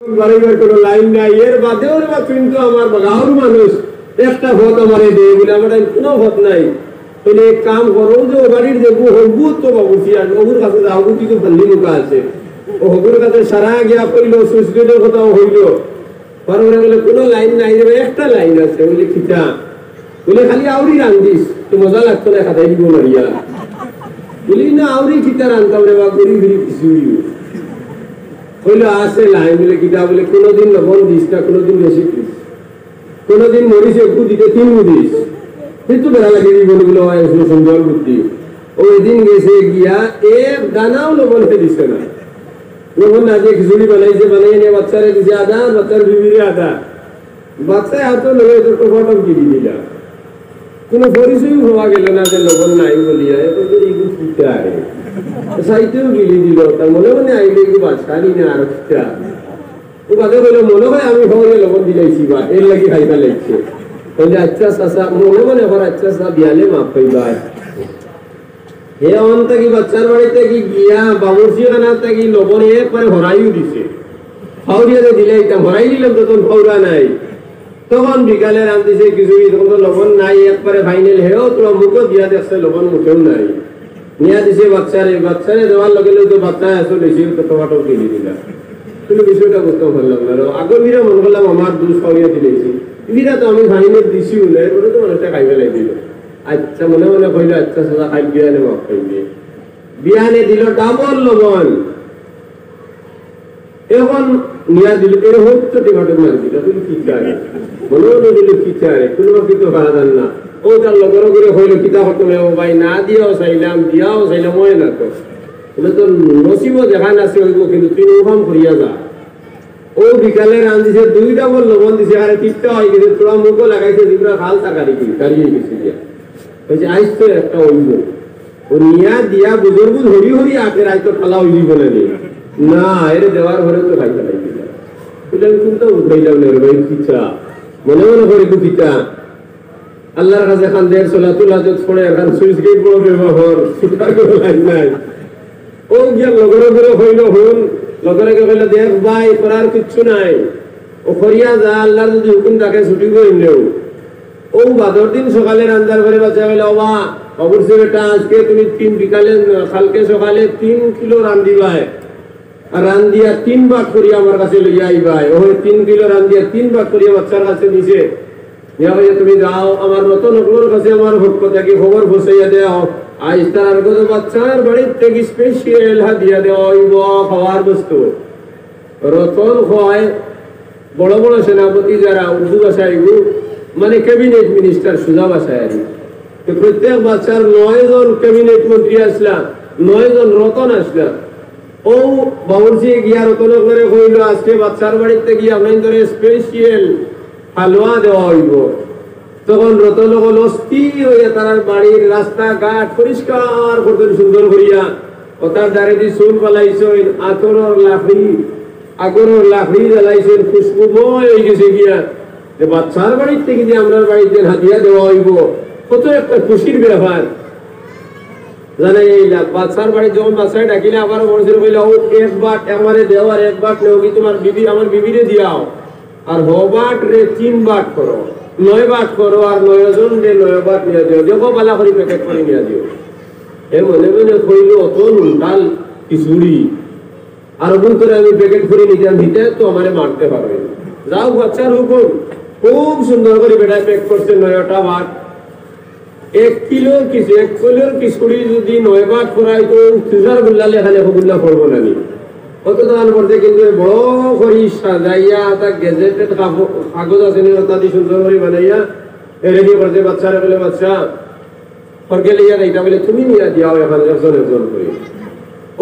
বাড়িবার কোনো লাইন নাই, এর বাদেও কিন্তু আমার গাঁওর মানুষ একটা ভোট আমার দেয় বলে আমার কোনো ভোট নাই। তাহলে এক কাম করো, যে ও বাড়ির যে হবু তো বাবুছি আর হবুর কাছে যাও, কিছু ভাল্লি মুখা আছে, ও হবুর কাছে সারা গিয়া কইল, সুইচ গেটের কথাও হইল, পরে বলে কোনো লাইন নাই, একটা লাইন আছে বলে খিতা বলে খালি আউরি রান্ধিস তো মজা লাগতো না, খাতাই দিব মারিয়া বলি না আউরি খিতা রান্তাম রে বা ঘুরি ঘুরি কিছুই হইলো আছে লাইন বলে কিতা বলে কোনোদিন লবণ দিস না, কোনোদিন বেশি দিস, কোনোদিন মরিস একটু দিতে 3 দিস, কিন্তু বেড়া লাগে বলগুলো সুন্দর বুদ্ধি। ওই দিন গেছে গিয়া এক দানাও লবণ দিছে না, লবণ না যে খিচুড়ি বানাইছে, বানাই নিয়ে বাচ্চারে দিছে আদা, বাচ্চার বিবিরে আদা, বাচ্চায় হাত লগে ফটো কিনে দিলা, কোনো পরিচয় হওয়া গেল না যে লবণ নাই বলিয়া এগুলো কিতা আরে সাইতেও গিলি দিল, তার মনে মনে আইলে কি বাসানি না আর খিতা ও বাদে বলে মনে হয় আমি হলে লবণ দিলাইছি বা এর লাগি খাইবা লাগছে, তাহলে আচ্ছা চাষা মনে মনে আবার আচ্ছা চাষা বিয়ালে মাপ পাইবা। হে অন থাকি বাচ্চার বাড়িতে কি গিয়া বাবুর্চি খানা থাকি লবণ একবারে হরাইও দিছে, ফাউরিয়াতে দিলাইতাম, হরাই দিলাম তখন ফাউরা নাই, তখন বিকালে রান্ধিছে খিচুড়ি, তখন তো লবণ নাই, একবারে ফাইনাল হেও তোমার মুখও দিয়া দেখছে লবণ মুখেও নাই, নিয়া দিছে বাচ্চারে, বাচ্চারে দেওয়ার লগে লগে তো বাচ্চা আসো বেশি তো টমাটো কিনে দিলা, কিন্তু বিষয়টা বুঝতে পারলাম না। আগর বিরা মনে করলাম আমার দুধ খাওয়াইয়া দিলেছি, বিরা তো আমি ফাইনাল দিছি বলে এরপরে তো মানুষটা খাইবে লাগছিল। আচ্ছা মনে মনে কইলো আচ্ছা সাদা খাই বিয়ানে মাফ খাইবে, বিয়ানে দিল ডাবল লবণ, এখন নিয়া দিল এরকম তো টমাটো মার দিল, তুমি কি চায় মনে মনে দিল কি চায়, কোনো কিন্তু ভাড়া দেন না, ও তার লগর করে হইলো কিতা হতো ও ভাই না দিয়াও চাইলাম, দিয়াও চাইলাম হয় না, তো এটা তো নসিবও দেখা নাছে হইব, কিন্তু তুই ওখান করিয়া যা। ও বিকালে রান্ধিছে 2 ডাবল লবণ দিছে, আরে 3টা হয়ে গেছে, তোরা মুখও লাগাইছে, দিবরা খালতা কারিয়ে গেছে দিয়া বলছে আইস তো একটা হইব, ও নিয়া দিয়া বুজুর্গ হরি হরি আগে রায় তো খালা হইলি বলে না এর দেওয়ার ঘরে তো খাইতে লাগছিল, কিন্তু উঠাইলাম না ভাই কিচ্ছা মনে মনে করে কিতা আল্লাহর কাছে খান দের সলাতুল হাজত পড়ে এখন সুইচ গেট বড় ব্যবহার সুতার কোনো লাইন নাই, ও গিয়া লগরে করে হইল হন লগরে কইল দেখ ভাই করার কিচ্ছু নাই, ও করিয়া যা আল্লাহর যদি হুকুম থাকে ছুটি করে নেও। ও বাদর দিন সকালে রান্দার ঘরে বাচ্চা বলে ওবা অবশ্যই বেটা আজকে তুমি 3 বিকালে কালকে সকালে 3 কিলো রান্দিবাই, আর রান্দিয়া 3 ভাগ করিয়া আমার কাছে লইয়া আইবাই, ও 3 কিলো রান্দিয়া 3 ভাগ করিয়া বাচ্চার কাছে দিছে, তুমি যাও আমার রতন অকলোর কাছে আমার ভক্ত থেকে খবর বসাইয়া দেওয়া, আজ তার বাচ্চার বাড়ির থেকে স্পেশাল হাদিয়া দেওয়া হইব খাওয়ার বস্তু। রতন হয় বড় বড় সেনাপতি যারা উর্দু ভাষায় মানে ক্যাবিনেট মিনিস্টার সোজা ভাষায় আর তো প্রত্যেক বাচ্চার 9 জন ক্যাবিনেট মন্ত্রী আসলা, 9 জন রতন আসলা, ও বাবুর্চি গিয়া রতন করে কইল আজকে বাচ্চার বাড়িতে গিয়ে আপনার স্পেশাল হালুয়া দেওয়া হইব। তখন রতন হল স্থির হইয়া তার বাড়ির রাস্তাঘাট পরিষ্কার করতেন সুন্দর করিয়া, ও তার দ্বারে দিয়ে চুল পালাইছেন, আগরের লাকড়ি জ্বালাইছেন, খুশবুময় হয়ে গেছে গিয়া যে বাচ্চার বাড়ির থেকে যে আমরা বাড়িতে হাতিয়া দেওয়া হইব, কত একটা খুশির ব্যাপার জানে। এই বাচ্চার বাড়ি যখন বাচ্চায় ডাকিলে আবার বলছিল কইলা ও 1 বাট আমারে দেও আর 1 বাট নেও, কি তোমার বিবি আমার বিবিরে দিয়াও, আর হবাট রে 3 বাট করো, 9 বাট করো, আর 9 জন রে 9 বাট নিয়ে দিও, দেখো পালা করে প্যাকেট করে নিয়ে দিও। এ মনে মনে কইল অত নুনডাল খিচুড়ি আর ওগুন করে আমি প্যাকেট করে নিতাম, দিতে তো আমারে মারতে পারবে। যাও বাচ্চার হুকুম, খুব সুন্দর করে বেটায় প্যাক করছে 9টা বাট, 1 কিলোর খিচুড়ি যদি 9 বাট করাই তো তুষার গুল্লালে এখানে গুল্লা করবো না, কত দান করতে কিন্তু বড় করি সাজাইয়া তার গেজেটেড কাগজ আছে নি সুন্দর করে বানাইয়া রেডি করছে। বাচ্চারা বলে বাচ্চা ফরকে লইয়া এইটা বলে তুমি নিয়ে দিয়াও এখন একজন করে,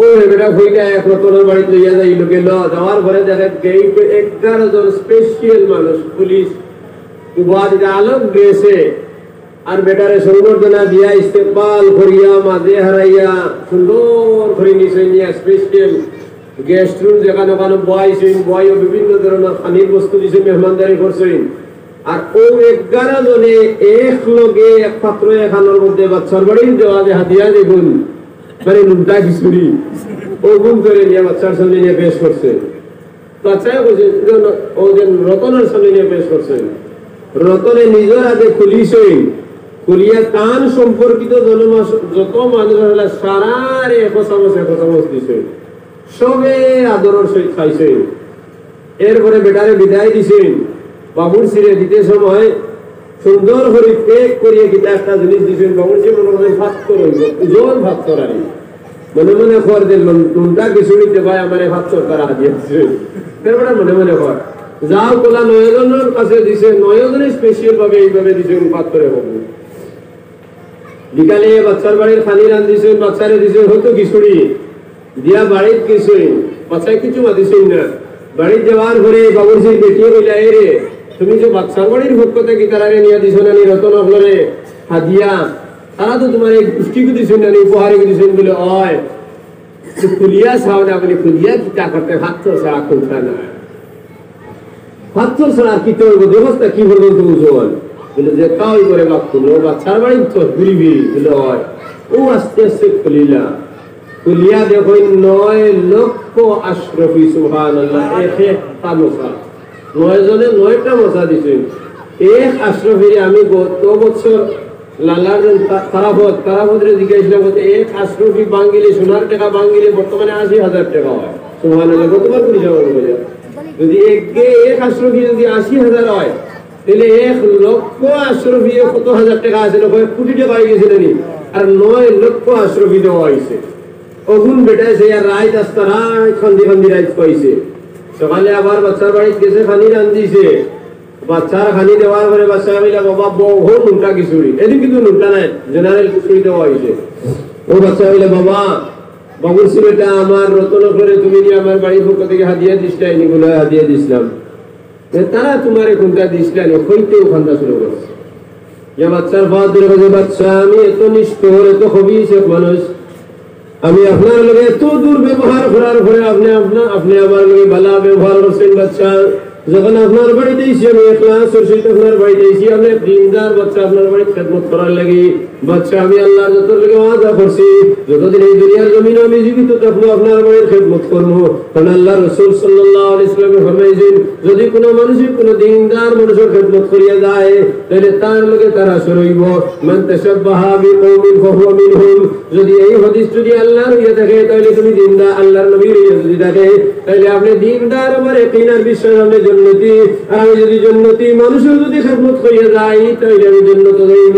ও বেটা হইলে এক রতনের বাড়িতে লইয়া যাই লোকে যাওয়ার পরে দেখে 11 জন স্পেশাল মানুষ পুলিশ আলোক গেছে, আর বেটারে সংবর্ধনা দিয়া ইস্তেকবাল করিয়া মাঝে হারাইয়া সুন্দর করে নিচে নিয়ে স্পেশাল গেস্ট রুম যেখানে ওখানে বয়সেন, বয় বিভিন্ন ধরনের পানির বস্তু দিছে, মেহমানদারি করছেন। আর ও 11 জনে এক লগে এক পাত্র এখানের মধ্যে বাচ্চার বাড়ির দেওয়া যে হাতিয়া দেখুন মানে নুনটা খিচুড়ি ও গুণ করে নিয়ে বাচ্চার সামনে নিয়ে পেশ করছে। বাচ্চায় বলছে ও যে রতনের সামনে নিয়ে পেশ করছেন, রতনে নিজের হাতে খুলিছেন, খুলিয়া তান সম্পর্কিত যত মানুষ হলে সারারে এক চামচ দিছেন, সবে আদরের সহিত খাইছেন। এরপরে বেটারে বিদায় দিছেন। বাবুর সিরে দিতে সময় সুন্দর করে পেক করিয়ে কিতা একটা জিনিস দিছেন। বাবুর সে মনে করেন ভাত করইব, ওজন ভাত করারি, মনে মনে খর দিল নুনটা খিচুড়িতে ভাই আমার ভাত সরকার দিয়েছে। এরপরে মনে মনে খর যাও কোলা 9 জনের কাছে দিছে, 9 জনে স্পেশাল ভাবে এইভাবে দিছেন ভাত করে বাবু। বিকালে বাচ্চার বাড়ির খানি রান দিছেন, বাচ্চারে দিছেন হয়তো খিচুড়ি দিয়া বাড়ির কিছুই, বাচ্চায় কিছু মাতিছেন না। বাড়ি যাওয়ার পরে বাবুর সেই বেটিয়ে কইলা, এ রে তুমি যে বাচ্চার বাড়ির ভোগ করতে গীতারে নিয়ে দিছো না, রতন হলরে হাদিয়া, তারা তো তোমার এই গোষ্ঠীকে দিছেন না, উপহারে দিছেন বলে হয় খুলিয়া চাও না বলে খুলিয়া কিতা করতে ভাত ছাড়া কোনটা না, ভাত ছাড়া কি করবো ব্যবস্থা কি বলবো তুমি জোয়ান বলে যে কাউই করে বাপ খুললো, বাচ্চার বাড়ি তো ঘুরিবি বলে হয়। ও আস্তে আস্তে খুলিলা, খুলিয়া দেখো 9 লক্ষ আশরফি সুবহানাল্লাহ, একটা মশা, 9 জনে 9টা মশা দিছেন। এক আশরফি আমি গত বছর লালার তারাবতরে জিজ্ঞাসা করতে, এক আশরফি বাঙ্গিলে সোনার টাকা বাঙ্গিলে বর্তমানে 80,000 টাকা হয়। সুবহানাল্লাহ, কতবার করে যাওয়া হবে? যদি এক আশরফি যদি 80,000 হয়, তাহলে 1 লক্ষ আশরফি কত হাজার টাকা আছে, কোটি টাকা হয়ে গেছিল নি, আর 9 লক্ষ আশরফি দেওয়া হয়েছে। অগুন বেটাইছে আর রাইত আস্তা রাইত খান্দি খান্দি রাইত পাইছে। সকালে আবার বাচ্চার বাড়িতে গেছে, খানি রান্ধিছে, বাচ্চার খানি দেওয়ার পরে বাচ্চা বললা বাবা বহু নুনটা খিচুড়ি, এদিন কিন্তু নুনটা নাই, জেনারেল খিচুড়ি দেওয়া হয়েছে। ও বাচ্চা বললে বাবা বাবুর সিলেটা আমার রতন করে তুমি নিয়ে আমার বাড়ির পক্ষ থেকে হাদিয়া দিসলাই, এগুলো হাদিয়া দিছিলাম, তারা তোমার কোনটা দিসলাই হইতেও খান্দা শুরু করছে। যে বাচ্চার ফাঁদ ধরে বলছে, বাচ্চা আমি এত নিষ্ঠুর এত খবিস এক মানুষ, আমি আপনার লগে এত দুর্ব্যবহার করার পরে আপনি আমার লগে ভালো ব্যবহার করছেন। বাচ্চা যখন আপনার বাড়িতে এসে আমি ক্লাসের সহিত আপনার বাড়িতে এসে আমি দিনদার বাচ্চা আপনার বাড়িতে খেদমত করার লাগি, বাচ্চা আমি আল্লাহর যত লগে ওয়াদা করছি যতদিন এই দুনিয়ার জমিনে আমি জীবিত থাকবো আপনার বাড়ির খেদমত করবো। কারণ আল্লাহ রাসূল সাল্লাল্লাহু আলাইহি ওয়াসাল্লাম ফরমাইছেন, যদি কোনো মানুষের কোনো দিনদার মানুষের খেদমত করিয়া যায় তাহলে তার লগে তারা সরইব, মান তাশাব্বাহা বিকওমিন ফাহুয়া মিনহুম। যদি এই হাদিস যদি আল্লাহর ইয়া থাকে তাহলে তুমি দিনদার, আল্লাহর নবীর ইয়া যদি থাকে তাহলে আপনি দিনদার, আমার ইয়াকিন আর বিশ্বাস আপনি জান্নাতি। আর আমি যদি জান্নাতি মানুষের যদি খেদমত করিয়া যাই তাহলে আমি জান্নাতে যাইব।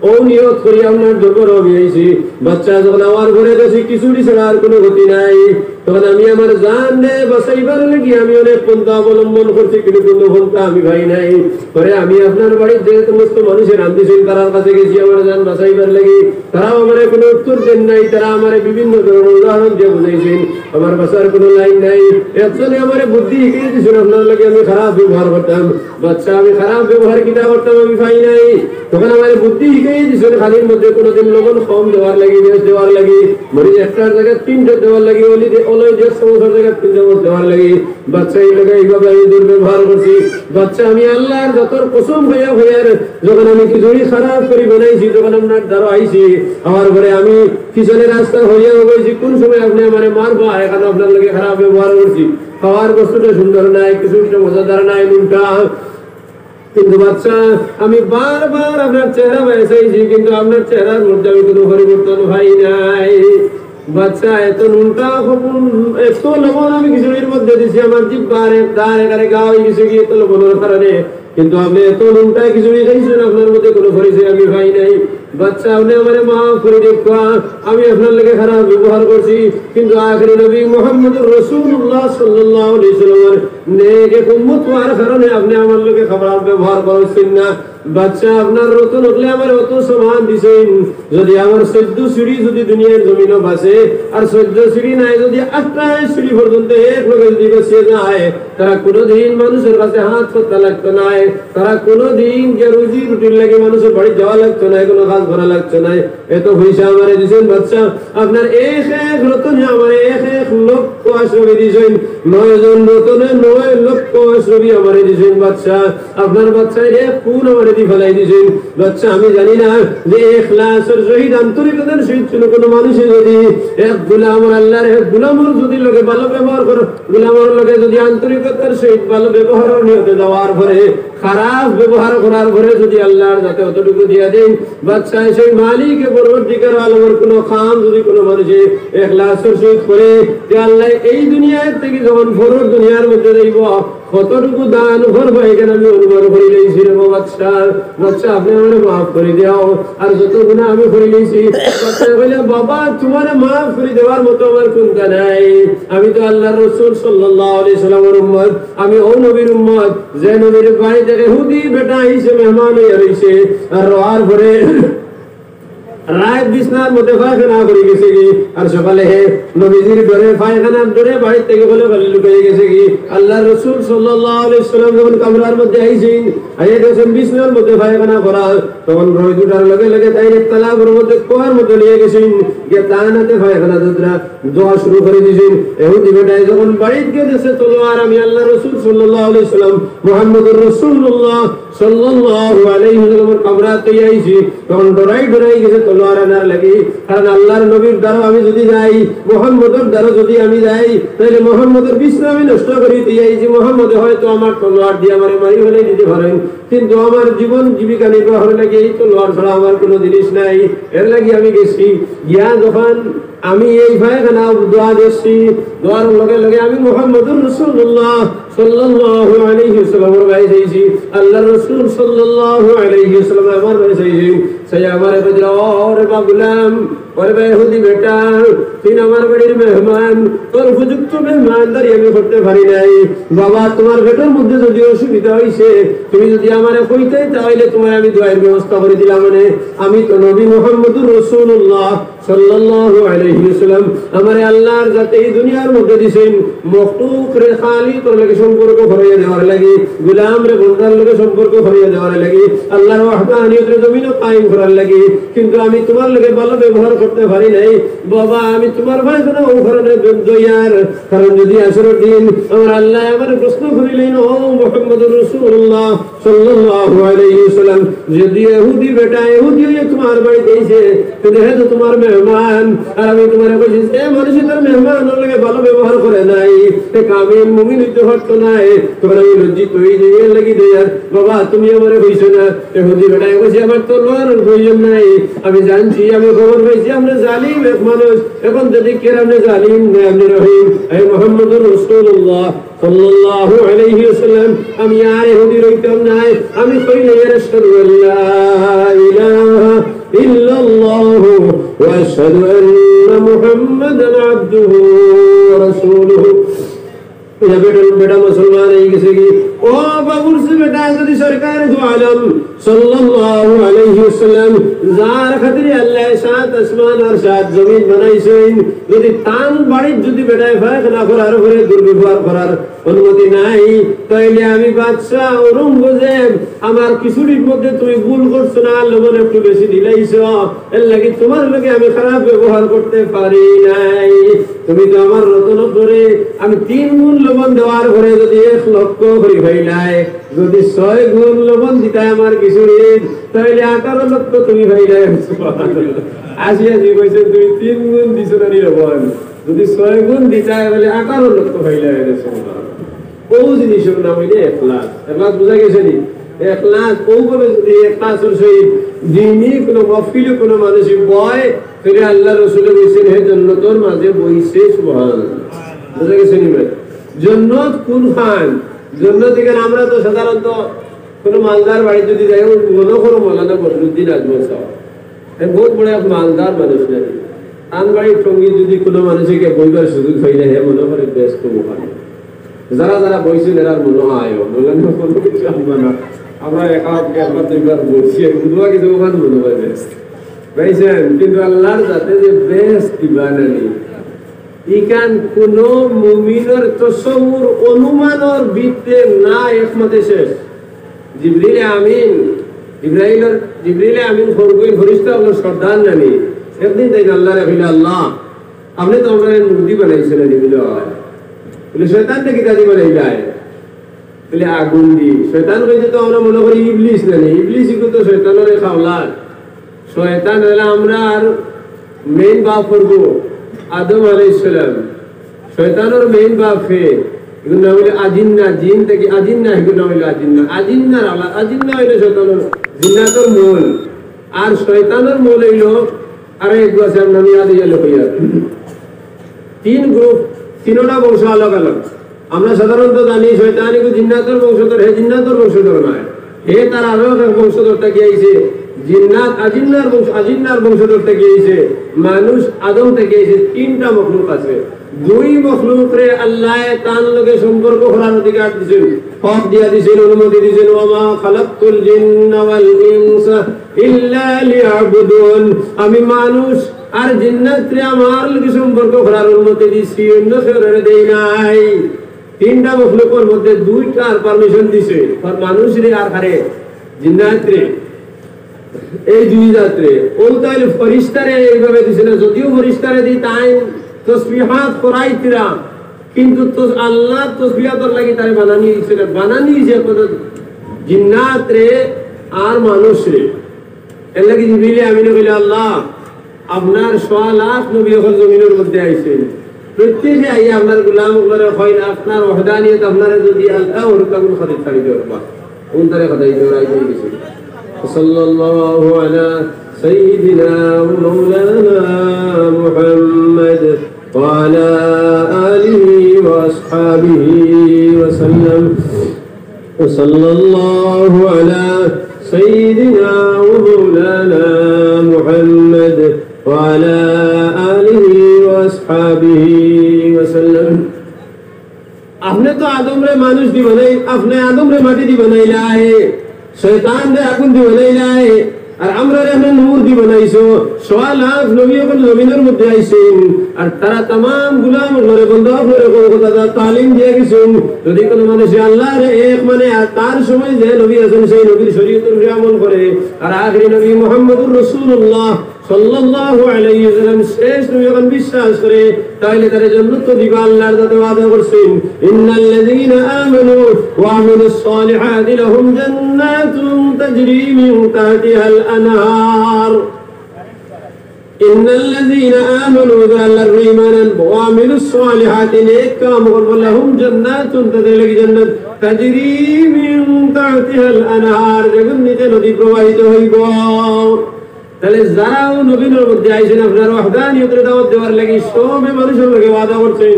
ও নিয়ত করি আপনার দরবার আমি আইছি। বাচ্চা যখন আমার ঘরে গেছি খিচুড়ি ছাড়া আর কোনো গতি নাই, তখন আমি আমার জান রে বাঁচাইবার লাগি আমি অনেক পন্থা অবলম্বন করছি, কিন্তু কোনো পন্থা আমি ভাই নাই। পরে আমি আপনার বাড়ির যে সমস্ত মানুষের আনতেছেন তার কাছে গেছি আমার জান বাঁচাইবার লাগি, তারাও আমার কোনো উত্তর দেন নাই, তারা আমার বিভিন্ন ধরনের উদাহরণ দিয়ে বুঝাইছেন, আমার বাঁচার কোনো লাইন নাই। একজনে আমার বুদ্ধি শিখিয়ে দিয়েছেন আপনার লাগে আমি খারাপ ব্যবহার করতাম। বাচ্চা আমি খারাপ ব্যবহার কিনা করতাম আমি পাই নাই, তখন আমার বুদ্ধি শিখিয়ে দিয়েছেন খালির মধ্যে কোনোদিন লবণ কম দেওয়ার লাগি, বেশ দেওয়ার লাগি, মরিচ একটার জায়গায় 3টা দেওয়ার লাগি, অলয় 1.5 চামচের জায়গায় 3 চামচ দেওয়ার লাগি। বাচ্চা এই লাগে এইভাবে আমি দুর্ব্যবহার করছি। বাচ্চা আমি আল্লাহর যতর কসম হইয়া যখন আমি খিচুড়ি খারাপ করে বানাইছি, যখন আপনার দ্বারা আইছি আমার ঘরে আমি পিছনের রাস্তা হইয়া বলছি, কোন সময় আপনি আমার মারবা, এখন আপনার লাগে খারাপ ব্যবহার করছি, খাওয়ার বস্তুটা সুন্দর নাই, খিচুড়িটা মজাদার নাই, নুনটা। কিন্তু বাচ্চা আমি বারবার আপনার চেহারা বেসাইছি, কিন্তু আপনার চেহারার মধ্যে আমি কোনো পরিবর্তন ভাই নাই। বাচ্চা এত নুনটা এত লবণ আমি খিচুড়ির মধ্যে দিছি, আমার জিব্বারে দাঁড়ে গা হয়ে গেছে গিয়ে এত লবণের কারণে, কিন্তু আপনি এত নুনটা খিচুড়ি খাইছেন আপনার মধ্যে কোনো পরিচয় আমি ভাই নাই। বাচ্চা আপনি আমার মাফ করে দেখা, আমি আপনার লাগে খারাপ ব্যবহার করছি, কিন্তু আখেরি নবী মুহাম্মদুর রাসূলুল্লাহ সাল্লাল্লাহু আলাইহি ওয়াসাল্লামের নেক উম্মত হওয়ার কারণে আপনি আমার লাগে খারাপ ব্যবহার করছেন না। বাচ্চা আপনার রতন হলে আমার অত সমান দিছেন, যদি আমার 14 সিঁড়ি যদি দুনিয়ার জমিনও বাসে আর 14 সিঁড়ি নাই, যদি 28 সিঁড়ি পর্যন্ত এক লোকে যদি বসে যায়, তারা কোনোদিন মানুষের কাছে হাত পাততে লাগতো না, তারা কোনোদিন যে রুজি রুটির লাগে মানুষের বাড়ি যাওয়া লাগতো না, কোনো কাজ করা লাগতো না। এত পয়সা আমারে দিছেন বাচ্চা, আপনার এক রতনে আমার 1 লক্ষ আশ্রমে দিছেন। 9 জন রতনে 9 লক্ষ কোষ রবি আমারে দিয়েছেন বাদশা, আপনার বাচ্চায় এক কোন আমারে দিয়ে ফেলাই দিয়েছেন বাদশা। আমি জানি না যে ইখলাসের সহিত আন্তরিকতার সহিত কোনো মানুষে যদি এক গোলাম আল্লাহর এক গোলামর যদি লোকে ভালো ব্যবহার করে, গোলামর লোকে যদি আন্তরিকতার সহিত ভালো ব্যবহার নিয়তে দেওয়ার পরে খারাপ ব্যবহার করার পরে যদি আল্লাহর যাতে অতটুকু দিয়ে দেন বাদশা সেই মালিক পরবর্তীকার আলমের কোনো খাম যদি কোনো মানুষে ইখলাসের সহিত করে যে আল্লাহ এই দুনিয়ার থেকে যখন ফরর দুনিয়ার মধ্যে যাইব কতটুকু দান করবো এখানে আমি অনুমান করে নিয়েছি রে বাদশা। বাদশা আপনি আমার মাফ করে দাও, আর যত গুণা আমি করে নিয়েছি। বাদশা বলে বাবা তোমার মাফ করে দেওয়ার মতো আমার চিন্তা নাই, আমি তো আল্লাহর রাসূল সাল্লাল্লাহু আলাইহি সাল্লামের উম্মত, আমি ও নবীর উম্মত যে নবীর বাড়ি থেকে হুদি বেটা হিসেবে মেহমান হয়ে রয়েছে। আর রোয়ার পরে রাত বিছনার মধ্যে পায়খানা করে গেছে কি, আর সকালে হে নবীজির ঘরে পায়খানার ধরে বাড়ি থেকে বলে বলে লুকিয়ে গেছে কি। আল্লাহ রাসূল সাল্লাল্লাহু আলাইহি সাল্লাম যখন কামরার মধ্যে আইছেন, আইয়ে দেখেন বিছনার মধ্যে পায়খানা করা, তখন রোজ দুটার লগে লগে তাই তালাবের মধ্যে কুয়ার মধ্যে নিয়ে গেছেন, গিয়ে তানাতে পায়খানা দুধরা দোয়া শুরু করে দিয়েছেন। এহুদি বেটায় যখন বাড়িতে গিয়ে দেশে চলো, আর আমি আল্লাহ রাসূল সাল্লাল্লাহু আলাইহি সাল্লাম মুহাম্মদুর রাসূলুল্লাহ সাল্লাল্লাহু আলাইহি ওয়াসাল্লামের কামরাতে আইছি, তখন ডরাই ডরাই গেছে তলোয়ার আনার লাগি। কারণ আল্লাহর নবীর দ্বারা আমি যদি যাই, মুহাম্মদের দ্বারা যদি আমি যাই, তাহলে মুহাম্মদের বিছনা আমি নষ্ট করে দিয়ে আইছি। মুহাম্মদ হয়তো আমার তলোয়ার দিয়ে আমার মারি ফেলে দিতে পারেন, কিন্তু আমার জীবন জীবিকা নির্বাহের লাগে এই তলোয়ার ছাড়া আমার কোনো জিনিস নাই। এর লাগি আমি গেছি, গিয়া যখন আমি এই পায়খানা দোয়া দিচ্ছি, দোয়ার লগে লগে আমি মুহাম্মদুর রাসূলুল্লাহ সাল্লাল্লাহু আলাইহি ওয়াসাল্লামের বাইরে যাইছি। আল্লাহর রাসূল সাল্লাল্লাহু আলাইহি ওয়াসাল্লাম আমার বাইরে যাইছি। সেই আমারে বলল ওরে বাগুলাম, ওরে ইহুদি বেটা, তুই আমার বাড়ির মেহমান, তোর উপযুক্ত মেহমানদারি আমি করতে পারি নাই। বাবা তোমার পেটের মধ্যে যদি অসুবিধা হয়েছে, তুমি যদি আমারে কইতে তাহলে তোমার আমি দোয়ার ব্যবস্থা করে দিলাম। মানে আমি তো নবী মুহাম্মদুর রাসূলুল্লাহ সাল্লাল্লাহু আলাইহি ওয়াসাল্লাম আমারে আল্লাহর যাতে এই দুনিয়ার মধ্যে দিবেন মখলুক রে খালিকর লাগে সম্পর্ক করিয়ে দেওয়ার লাগি, গোলাম রে বন্দার লাগে সম্পর্ক করিয়ে দেওয়ার লাগি, আল্লাহর ওয়াহদানিয়ত রে জমিনে কায়েম করার লাগি। কিন্তু আমি তোমার লাগে ভালো ব্যবহার করতে পারি নাই বাবা, আমি তোমার ভাই কোনো ওখানে দয়ার। কারণ যদি আসরের দিন আমার আল্লাহ আমার প্রশ্ন করিলেন, ও মুহাম্মদুর রাসূলুল্লাহ সাল্লাল্লাহু আলাইহি ওয়াসাল্লাম, যদি ইহুদি বেটা ইহুদি হয়ে তোমার বাড়িতে এসে যেহেতু তোমার মেহমান, আর আমি তোমার বলছি যে মানুষের তার মেহমানের লাগে ভালো ব্যবহার করে নাই, কামিল মুমিন হইতে পারতো নাই, তোমার আমি লজ্জিত হয়ে যাই লাগি দেয়ার। বাবা তুমি আমার হইছো না, ইহুদি বেটা বলছি আমার তলোয়ারের প্রয়োজন নাই, আমি জানছি, আমি খবর পাইছি আপনি জালিম এক মানুষ। এখন যদি কে আপনি জালিম না আপনি রহিম, এই মুহাম্মদুর রাসূলুল্লাহ সাল্লাল্লাহু আলাইহি ওয়াসাল্লাম আমি আর ইহুদি রইতাম নাই। আমি কইলে আশহাদু আল্লা ইলাহা ইল্লাল্লাহু ওয়া আশহাদু আন্না মুহাম্মাদান আবদুহু ওয়া রাসূলুহু। বেটা মুসলমান হয়ে গেছে কি, ও বাবুর সে বেটা যদি সরকার দু আলম সাল্লাল্লাহু আলাইহি ওয়াসাল্লাম যার খাতিরে আল্লাহ সাত আসমান আর সাত জমিন বানাইছেন, যদি তান বাড়ির যদি বেটায় পায়খানা করার পরে দুর্ব্যবহার করার অনুমতি নাই, তাইলে আমি বাদশা ঔরঙ্গজেব আমার কিছুটির মধ্যে তুমি ভুল করছো না, লবণ একটু বেশি দিলাইছো, এর লাগে তোমার লগে আমি খারাপ ব্যবহার করতে পারি নাই। তুমি তো আমার রতন করে আমি 3 গুণ লবণ দেওয়ার পরে যদি 1 লক্ষ করে ভাইলাই, যদি 6 গুণ লবণ দিতাই আমার কিছুদিন, তাহলে 18 লক্ষ তুমি ভাইলাই। আসিয়া জি কইছে তুমি 3 গুণ দিছো না লবণ, যদি 6 গুণ দিতাই বলে 18 লক্ষ ভাইলাই। ও জিনিসের নাম হইলে ইখলাস। ইখলাস বুঝা গেছে নি? ইখলাস ওভাবে যদি ইখলাসের সহিত দিনী কোনো মাহফিলে কোনো মানুষ বয়, তাহলে আল্লাহ রাসূল বলেছেন হে জান্নাতের মাঝে বইছে সুবহানাল্লাহ। বুঝা গেছে নি ভাই? জান্নাত কোন খান? জান্নাত এখানে আমরা তো সাধারণত কোনো মালদার বাড়ি যদি যাই, মনে করো মৌলানা বদরুদ্দিন আজমল সাহেব বহুত বড় এক মালদার মানুষ নাকি, তার বাড়ির সঙ্গী যদি কোনো মানুষকে বইবার সুযোগ হয়ে যায়, মনে করে ব্যস্ত মুখানে যারা যারা বইছেন এরা মনে হয় মৌলানা কোনো কিছু আনবো না, আমরা একবার 2বার বসি উদ্ভা কিছু ওখান মনে হয় ব্যস্ত পাইছেন। কিন্তু আল্লাহর যাতে যে ব্যস্ত দিবা নানি ইকান কোন মুমিনের তসব্বুর অনুমানের ভিতরে না, একমতে শেষ। জিবরিল আমিন ফরগুই ফরিস্তা আপনার সর্দার নানি একদিন তাই আল্লাহ রাখিলে, আল্লাহ আপনি তো আমরা মুক্তি বানাইছিলেন, বলে শয়তান থেকে কাজে বানাই যায়, বলে আগুন দি শয়তান কইতে তো আমরা মনে করি ইবলিস না ইবলিস তো শয়তানের খাওলার শয়তান হলো আমরা আর মেইন বাপ করব আদম আলাইহিস সালাম শয়তানের মেইন বাপ হে এগুলো নাম হলো আজিন্না জিন থেকে আজিন্না এগুলো নাম হলো আজিন্না হইলো শয়তানের জিন্নাতের মূল আর শয়তানের মূল হইলো আরে এক আছে নামি আদি গেলে কইয়া তিন গ্রুপ তিনটা বংশ আলাদা আলাদা আমরা সাধারণত জানি শয়তানিকে জিন্নাতের বংশধর হে জিন্নাতের বংশধর নয় হে তার আরো এক বংশধরটা গিয়েছে জিন্নাত আজিন্নার বংশধর থেকে গিয়েছে মানুষ আদম থেকে গিয়েছে তিনটা মখলুক আছে দুই মখলুকরে আল্লাহ তার লগে সম্পর্ক করার অধিকার দিয়েছেন হক দিয়া দিয়েছেন অনুমতি দিয়েছেন ওয়া খালাকতুল জিন্না ওয়াল ইনসা ইল্লা লিয়াবুদুন আমি মানুষ আর জিন্নাতরে আমার লগে সম্পর্ক করার অনুমতি দিয়েছি অন্য কারণে দেই নাই তিনটা মখলুকের মধ্যে দুইটার পারমিশন দিছে আর মানুষরে আর হারে জিন্নাতরে এই দুই জাতরে ওলতাইল ফরিস্তারে এইভাবে দিছে না যদিও ফরিস্তারে দি তাই তসবিহাত করাইতিরা কিন্তু তো আল্লাহ তসবিহাতর লাগি তারে বানানি যে কত জিন্নাতরে আর মানুষরে এর লাগি জিবরিল আমিন বলে আল্লাহ আপনার 100 লাখ নবী হল জমিনের মধ্যে আইছেন প্রত্যেকে আইয়া আপনার গোলাম করে হয় আপনার ওহদানিয়ত আপনার যদি আল্লাহ ওর কাবুল করে থাকি দেবা কোন তারে খদাই দেওয়াই দিয়েছে সাল্লাল্লাহু আলা সাইয়্যিদিনা ওয়া মাওলানা মুহাম্মদ ওয়া আলা আলিহি ওয়া আসহাবিহি ওয়া সাল্লাম সাল্লাল্লাহু আলা সাইয়্যিদিনা ওয়া মাওলানা মুহাম্মদ ওয়া আলা আলিহি ওয়া আসহাবিহি ওয়া সাল্লাম আপনি তো আদম রে মানুষ দি বানাই আপনি আদম রে মাটি দি বানাইলাই শয়তান রে আগুন দি বানাইলাই আর আমরা রে আপনি নূর দি বানাইছো 100 লাখ নবী এখন জমিনের মধ্যে আইছেন আর তারা तमाम গোলাম করে বন্ধ করে কথা তালিম দিয়ে গেছেন যদি কোনো মানুষ আল্লাহ রে এক মানে তার সময় যে নবী আছেন সেই নবীর শরীয়তের উপরে আমল করে আর আখরি নবী মুহাম্মদুর রাসূলুল্লাহ সাল্লাল্লাহু আলাইহি ওয়াসাল্লাম শেষ নবী যখন বিশ্বাস করে তাহলে তার জান্নাত তো দিবা আল্লাহর দাতে ওয়াদা করছেন ইন্নাল্লাযীনা আমানু ওয়া আমিলুস সালিহাতি লাহুম জান্নাতুন তাজরি মিন তাহতিহাল আনহার ইন্নাল্লাযীনা আমানু বিল্লাহি ওয়া আমিলুস সালিহাতি নেক কাম করলে লাহুম জান্নাতুন তাজরি জান্নাত তাজরি মিন তাহতিহাল আনহার জান্নাতে নদী প্রবাহিত হইব তাহলে যারাও নবীর মধ্যে আইছেন আপনার ওয়াহদানিয়তের দাওয়াত দেওয়ার লাগি সবে মানুষের লগে ওয়াদা করছেন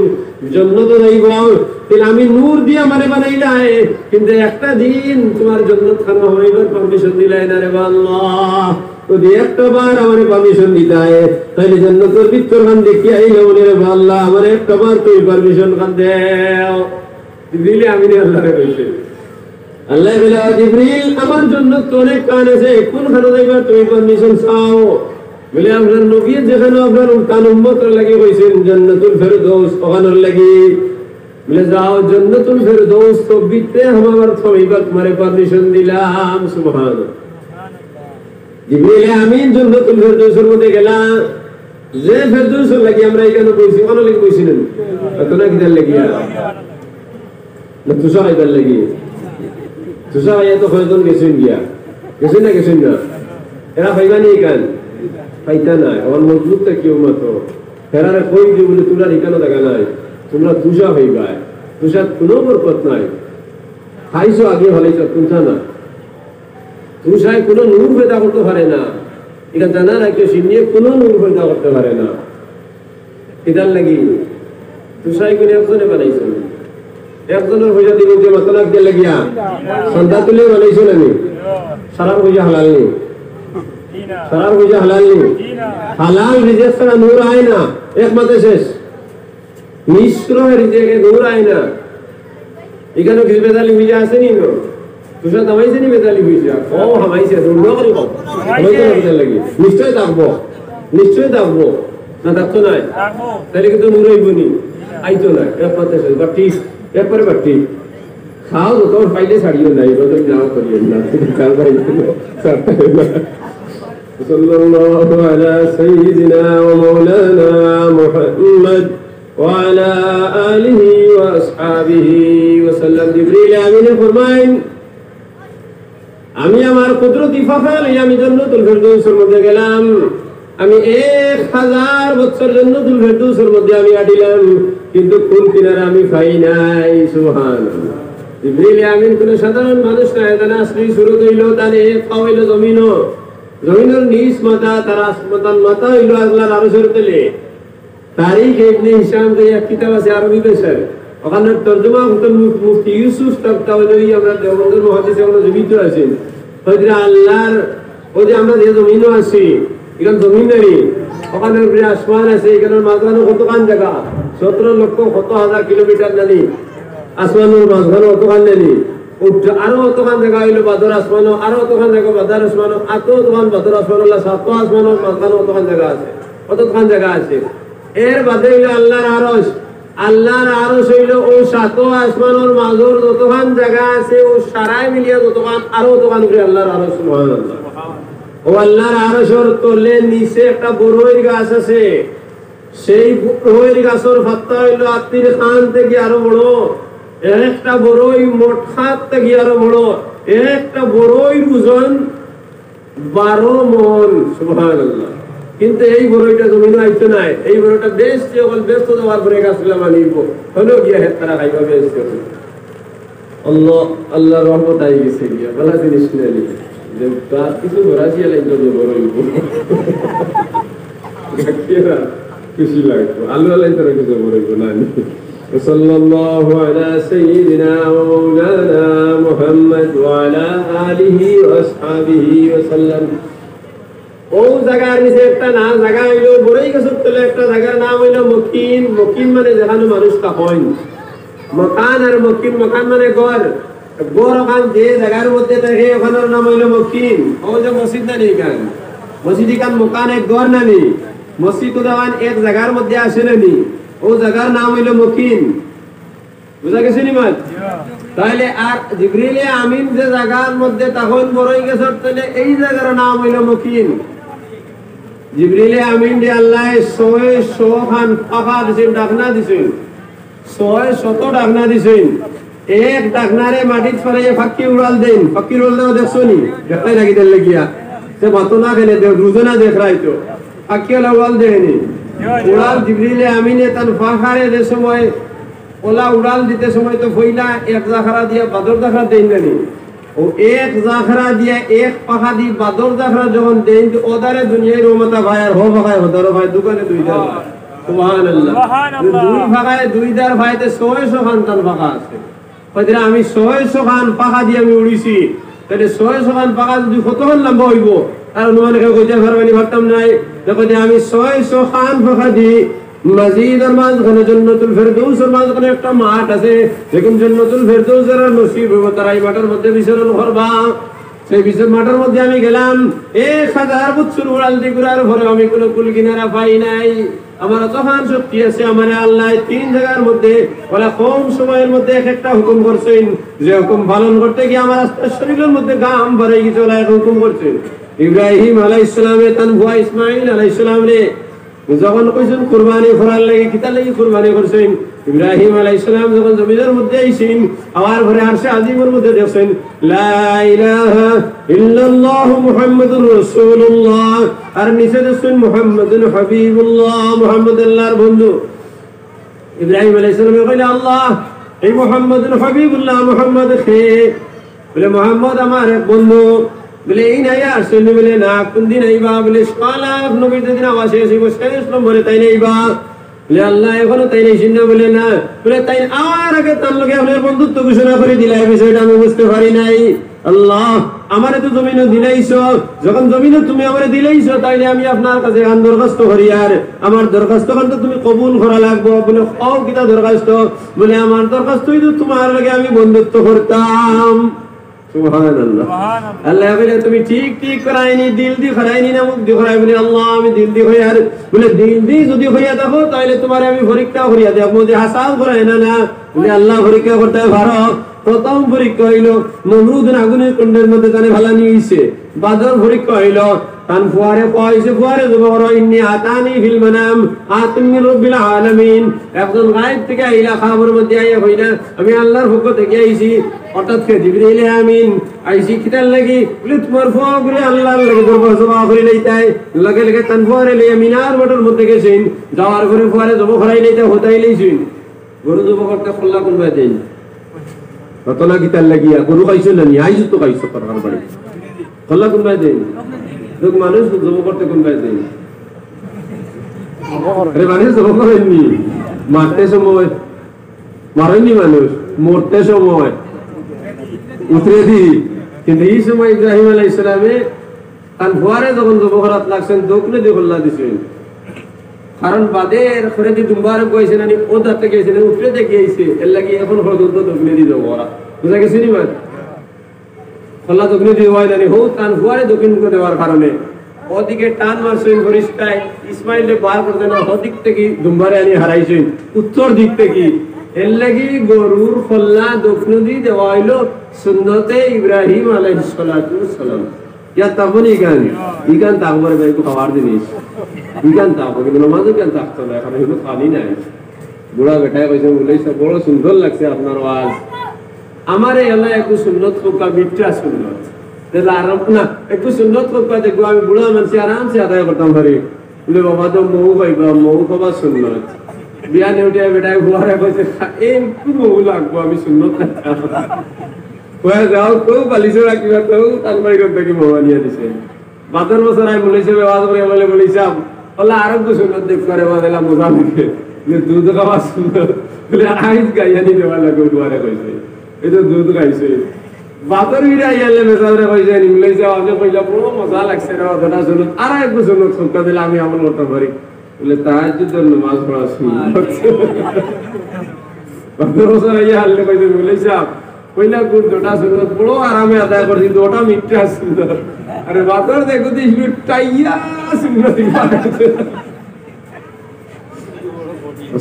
জান্নাতে যাইব তাহলে আমি নূর দিয়ে আমারে বানাইলাই কিন্তু একটা দিন তোমার জান্নাত খানা হইবার পারমিশন দিলাই না রে আল্লাহ যদি একটা বার আমারে পারমিশন দিতাই তাহলে জান্নাতের ভিতর খান দেখি আইলে বলে রে আল্লাহ আমারে একটা বার তুই পারমিশন খান দেও দিলে আমি আল্লাহরে কইছি আল্লাহ বলে জিবরিল আমার জন্য তোরে কান আছে কোনখানে যাইবা তুমি পারমিশন চাও বলে আপনার নবী যেখানে আপনার কান উম্মতের লাগি কইছেন জান্নাতুল ফেরদৌস ওখানের লাগি বলে যাও জান্নাতুল ফেরদৌস তো বিতে আমার সবাইবার তোমারে পারমিশন দিলাম সুবহানাল্লাহ জিবরিল আমিন জান্নাতুল ফেরদৌসের মধ্যে গেলাম যে ফেরদৌসের লাগি আমরা এখানে কইছি কোন লাগি কইছিলেন কত না কিদার লাগি না তুষা কিদার লাগি তুষা ভাইয়া তো হয়তন গেছেন গেছেন না এরা ভাইবা নেই কান পাইতা নাই আমার মজবুতটা কেউ মতো ফেরারে কই যে বলে তোমরা এখানে দেখা নাই তোমরা তুষা ভাইবা তুষার কোনো বরকত নাই খাইছো আগে হলাইছো তুষা না তুষায় কোনো নূর পেদা করতে পারে না এটা জানা রাখছো সিনিয়ে কোনো নূর পেদা করতে পারে না এটার লাগি তুষায় কোনো একজনে বানাইছো একজনের পয়সা দিন যে মাতলাক দিয়ে লাগিয়া সন্ধ্যা তুলে বানাইছো নাকি সারার পয়সা হালাল নেই সারার পয়সা হালাল নেই হালাল রিজেক ছাড়া নূর আয় না এক মাতে শেষ মিশ্র রিজেকে নূর আয় না এখানে কিছু বেদালি পয়সা আছে নি তুষা দামাইছে নি বেদালি পয়সা ও হামাইছে নিশ্চয় থাকবো না থাকতো নাই তাহলে কিন্তু নূর হইব নি আইতো না এক মাতে শেষ বা ঠিক এরপরে বাকি খাও তো তোর ফাইলে ছাড়িও নাই বদল যাও করিও না কাল ভাই সাল্লাল্লাহু আলা সাইয়্যিদিনা ওয়া মাওলানা মুহাম্মদ وعلى آله وأصحابه وسلم জিবরিল আমিনে ফরমাইন আমি আমার কুদরতি ফাফা লইয়া আমি জান্নাতুল ফেরদৌসের মধ্যে গেলাম আমি 1000 বছর জান্নাতুল ফেরদৌসের মধ্যে আমি আডিলাম কিন্তু কোন কিনারা আমি পাই নাই সুবহানাল্লাহ জিবরিল আমিন কোন সাধারণ মানুষ না এখানে আসলে শুরু হইল তারে পাওইল জমিনের নিচ মাথা তার আসমাতান মাথা হইল আল্লাহর আরশের তলে তারিখ ইবনে হিশাম কে এক কিতাব আছে আরবি ভাষায় ওখানে তরজমা হতেন মুফতি ইউসুফ তাবতাওয়ালি আমরা দেওবন্দের মুহাদ্দিসে আমরা জীবিত আছেন হযরত আল্লাহর ওই যে আমরা যে জমিনও আছি এখানে জমিন নেই ওখানে উপরে আসমান আছে এখানে মাঝখানে কতখান জায়গা 17 লক্ষ কত হাজার কিলোমিটার জানি আসমানের মাঝখানে কতখান জানি আরো কতখান জায়গা হইলো বাদর আসমানও আরো কতখান জায়গা বাদর আসমানও এত কতখান বাদর আসমানুল্লাহ সাত আসমানের মাঝখানে কতখান জায়গা আছে কতখান জায়গা আছে এর বাদে হইলো আল্লাহর আরশ হইলো ও সাত আসমানের মাঝর যতখান জায়গা আছে ও সারাই মিলিয়া যতখান আরো ততখান করে আল্লাহর আরশ সুবহানাল্লাহ ও আল্লাহর আরশের তলে নিচে একটা বড়ই গাছ আছে সেই বড়ই গাছের পাতা হইলো আত্মীর খান থেকে আরো বড় একটা বড়ই মোটখাত থেকে আরো বড় একটা বড়ই ওজন 12 মণ সুবহানাল্লাহ কিন্তু এই বড়ইটা জমিনে আইতো নাই এই বড়টা বেশ কেবল ব্যস্ত দেওয়ার পরে গাছগুলা মানিব হলো গিয়া হেতারা খাইবা বেশ করে আল্লাহ রহমত আই গেছে গিয়া বলা জিনিস নেই যে তার কিছু ঘোরাছিয়া লাগতো যে বড়ই খুশি লাগতো আল্লাহ লাইতো কিছু বড়ই না وصلى الله على سيدنا ومولانا محمد وعلى آله وأصحابه وسلم ও জায়গার নিচে একটা না জায়গা হইলো বড়ই গাছের তলে একটা জায়গার নাম হইলো মকিন মানে যেখানে মানুষ থাকেন মকান আর মকান মানে ঘর ওখান যে জায়গার মধ্যে থাকে ওখানের নাম হইলো মকিন ও যে মসজিদ না নেই কান মসজিদ কান মকান এক ঘর না নেই মসজিদ উদাহরণ এক জায়গার মধ্যে আসে না নি ও জায়গার নাম হইলো মকিন বুঝা গেছে নি মাত তাহলে আর জিবরিল আমিন যে জায়গার মধ্যে তখন বড়ই গাছের তলে এই জায়গার নাম হইলো মকিন জিবরিল আমিন যে আল্লাহ 100 খান পাখা দিছেন ডাকনা দিছেন 100 ডাকনা দিছেন এক ডাকনারে মাটিত ফেলাইয়া ফাঁকি উড়াল দেন ফাঁকি উড়াল দেওয়া দেখছো নি দেখাই লাগি দেন লাগিয়া সে বাতো না খেলে রোজনা দেখ রাইতো ফাঁকি উড়াল দেয়নি উড়াল জিবরিল আমিনে তার পাখারে যে সময় ওলা উড়াল দিতে সময় তো ফইলা এক জাখরা দিয়া বাদর জাখরা দেন নানি ও এক জাখরা দিয়া এক পাখা দি বাদর জাখরা যখন দেন তো ওদারে দুনিয়ার রহমতা ভাই আর হো ভাই হদার ভাই দোকানে দুইটা সুবহানাল্লাহ দুই ভাগায় দুইদার ভাইতে 600 খান তার পাখা আছে কইরা আমি 600 খান পাখা দিয়ে আমি উড়িছি তাহলে 600 খান পাখা যদি কতক্ষণ লম্বা হইব আর অনুমান করে কইতে পারবানি ভাবতাম নাই দেখো যে আমি 600 খান পাখা দি মসজিদের মাঝখানে জান্নাতুল ফেরদৌসের মাঝখানে একটা মাঠ আছে যেখানে জান্নাতুল ফেরদৌসের নসিব হবে তারা এই মাঠের মধ্যে বিচরণ করবা সেই বিচরণ মাঠের মধ্যে আমি গেলাম 1000 বছর উড়াল দিয়ে ঘুরার পরে আমি কোনো কুল কিনারা পাই নাই আমার তখন শক্তি আছে আমার আল্লাহ 3 জায়গার মধ্যে ওরা কম সময়ের মধ্যে একটা হুকুম করছেন যে হুকুম পালন করতে গিয়ে আমার শরীরের মধ্যে গাম ভরে গেছে ওরা হুকুম করছেন ইব্রাহিম আলাইহিস সালামের তান ভুয়া ইসমাঈল আলাইহিস সালাম রে যখন কইছেন কুরবানি করার লাগি কিতা লাগি কুরবানি করছেন ইব্রাহিম আলাইহিস সালাম যখন জমিনের মধ্যে আইছেন আওয়ার ঘরে আরশে আজিমের মধ্যে দেখছেন লা ইলাহা ইল্লাল্লাহু মুহাম্মাদুর রাসূলুল্লাহ আর নিচে দেখছেন মুহাম্মাদুন হাবিবুল্লাহ মুহাম্মদ আল্লাহর বন্ধু ইব্রাহিম আলাইহিস সালাম কইলেন আল্লাহ এই মুহাম্মাদুন হাবিবুল্লাহ মুহাম্মদ খে বলে মুহাম্মদ আমার এক বন্ধু বলে এই নাই আসলে বলে না কোন দিন আইবা বলে সালা নবীর দিন আওয়াজ আসিব শেষ নম্বরে তাই নাইবা বলে আল্লাহ এখনো তাই নাই শুনে বলে না বলে তাই আমার আগে তার লগে আপনার বন্ধুত্ব ঘোষণা করে দিলাই বিষয়টা আমি বুঝতে পারি নাই আল্লাহ আমারে তো জমিনে দিলাইছো যখন জমিনে তুমি আমারে দিলাইছো তাইলে আমি আপনার কাছে গান দরখাস্ত করি আর আমার দরখাস্ত কিন্তু তুমি কবুল করা লাগবে বলে ও কিটা দরখাস্ত বলে আমার দরখাস্ত হইতো তোমার লগে আমি বন্ধুত্ব করতাম সুবহানাল্লাহ আল্লাহ বলে তুমি ঠিক করাইনি দিল দি করাইনি না মুখ দি করাই বলে আল্লাহ আমি দিল দি হই আর বলে দিল দি যদি হইয়া দেখো তাহলে তোমারে আমি পরীক্ষা করিয়া দেব যে হাসাব করাই না না বলে আল্লাহ পরীক্ষা করতে পারো প্রথম পরীক্ষা হইল নমরুদের আগুনের কুণ্ডের মধ্যে তানে ভালা নিয়েছে বাদর পরীক্ষা হইল তান ফুয়ারে কইছে ফুয়ারে জবর ইন্নী আতানি ফিল মানাম আতিম মির রাব্বিল আলামিন একজন গায়েব থেকে আইলা খবরের মধ্যে আইয়া কইনা আমি আল্লাহর পক্ষ থেকে আইছি হঠাৎ করে জিবরিল আমিন আইছি কিতাল লাগি বলে তোমার ফুয়া বলে আল্লাহর লাগি দরবার জমা করে লইতাই লগে লগে তান ফুয়ারে লইয়া মিনার বটর মধ্যে গেছেন যাওয়ার পরে ফুয়ারে জব করাই লইতা হতাই লইছেন গরু জব করতে খোলা কোন বাই দেন কতলা কিতাল লাগিয়া গরু খাইছো না নি আইছো তো খাইছো করার বাড়ি খোলা কোন বাই দেন লোক মানুষ জব করতে কোন বাই দেন আরে মানুষ জব করেননি মারতে সময় মারেননি মানুষ মরতে সময় উতরে দি কিন্তু এই সময় ইব্রাহিম আলাইহিস সালামে তার ফুয়ারে যখন জব করাত লাগছেন দোকনে দিয়ে খোলা দিছেন কারণ বাদের করে দি দুম্বার কইছে না ও দাতে গেছে না উতরে দেখে আইছে এর লাগি এখন পর্যন্ত দোকনে দি দেব ওরা বুঝা গেছে নি মা খোলা দোকনে দি হয় না হো তার ফুয়ারে দোকন করে দেওয়ার কারণে ওদিকে টান মারছেন ফরিস্তায় ইসমাইলে বার করতে না ওদিক থেকে দুম্বারে আনি হারাইছেন উত্তর দিক থেকে এর লাগি গরুর খোলা দোকনে দি দেওয়া হইলো সুন্নতে ইব্রাহিম আলাইহিস সালাতু সালাম ইয়া তাবনি গান ইগান তাকবর ভাই কো খাবার দিনিস ইগান তাকবো কিন্তু নামাজও কেন তাকতো না এখন হলো খালি নাই বুড়া বেটায় কইছে বলে সব বড় সুন্দর লাগছে আপনার আওয়াজ আমারে আল্লাহ একটু সুন্নত কোকা মিঠা সুন্নত তেলা আরাম না একটু সুন্নত কোকা দেখো আমি বুড়া মানুষ আরাম সে আদায় করতাম পারি বলে বাবা তো মৌ পাইবা মৌ খাবা সুন্নত বিয়া নেউটিয়া বেটায় বুড়ারে কইছে একটু মৌ লাগবো আমি সুন্নত কয়ে যাও কেউ বালিশে রাখিবা কেউ তালমারি করতে কি মোবানিয়া দিছে বাদর বছর আমি বলেছে বেবাদ করে বলে বলেছিলাম বলে আরোগ্য সুন্নত দেখ করে বাদেলা মজা দেখে যে দুধ খাওয়া সুন্নত বলে আইস গাইয়া নিতে পারলে কেউ দুয়ারে কইছে এই তো দুধ খাইছে বাদর গিরে আইয়ালে মেসাবরে কইছে নিমলাইছে আজে কইলা বড় মজা লাগছে রে ওটা সুন্নত আর একটু সুন্নত সবকা দিলে আমি আমল করতে পারি বলে তাহাজ্জুদের নামাজ পড়া সুন্নত বাদর বছর আইয়া হাললে কইছে বলেছে কইলা গুড দুটা সুন্নত বড় আরামে আদায় করছি দুটা মিঠা সুন্দর আরে বাদর দেখো দিস টাইয়া সুন্নত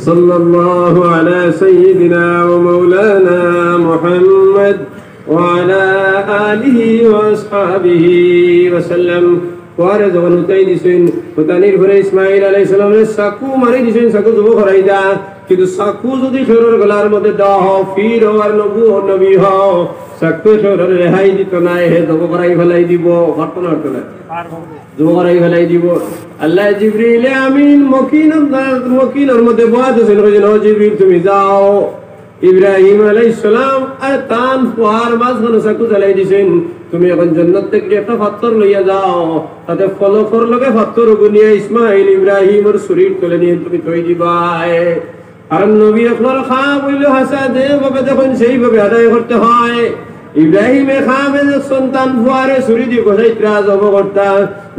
সাল্লাল্লাহু আলা সাইয়্যিদিনা ওয়া মাওলানা মুহাম্মদ ওয়া আলা আলিহি ওয়া আসহাবিহি ওয়া সাল্লাম পরে যখন উতাই দিছেন উতানির ঘরে ইসমাঈল আলাইহিস সালামের সাকু মারি দিছেন সাকু জব করাই দা কিন্তু সাকু যদি খেরোর গলার মধ্যে দাও ফির আর নবু নবী হও সাকু খেরোর রেহাই দিত না হে জব করাই ফেলাই দিব ঘটনা ঘটনা জব করাই ফেলাই দিব আল্লাহ জিবরিল আমিন মকিনের মধ্যে বয়াত ছিল যে ও জিবরিল তুমি যাও ইব্রাহিম আলাইহিস সালাম আর তান ফুয়ার মাঝখানে সাকু জ্বালাই দিছেন তুমি এখন জান্নাত থেকে একটা পাথর লইয়া যাও তাতে ফলকর লগে পাথর গুনিয়ে ইসমাঈল ইব্রাহিমের শরীর তুলে নিয়ে তুমি থই দিবাই আর নবী আপনার খাম হইল হাসাদে ভাবে যখন সেইভাবে আদায় করতে হয় ইব্রাহিমে খামে সন্তান ফুয়ারে ছুরি দি গোসাইত্রা জব করতা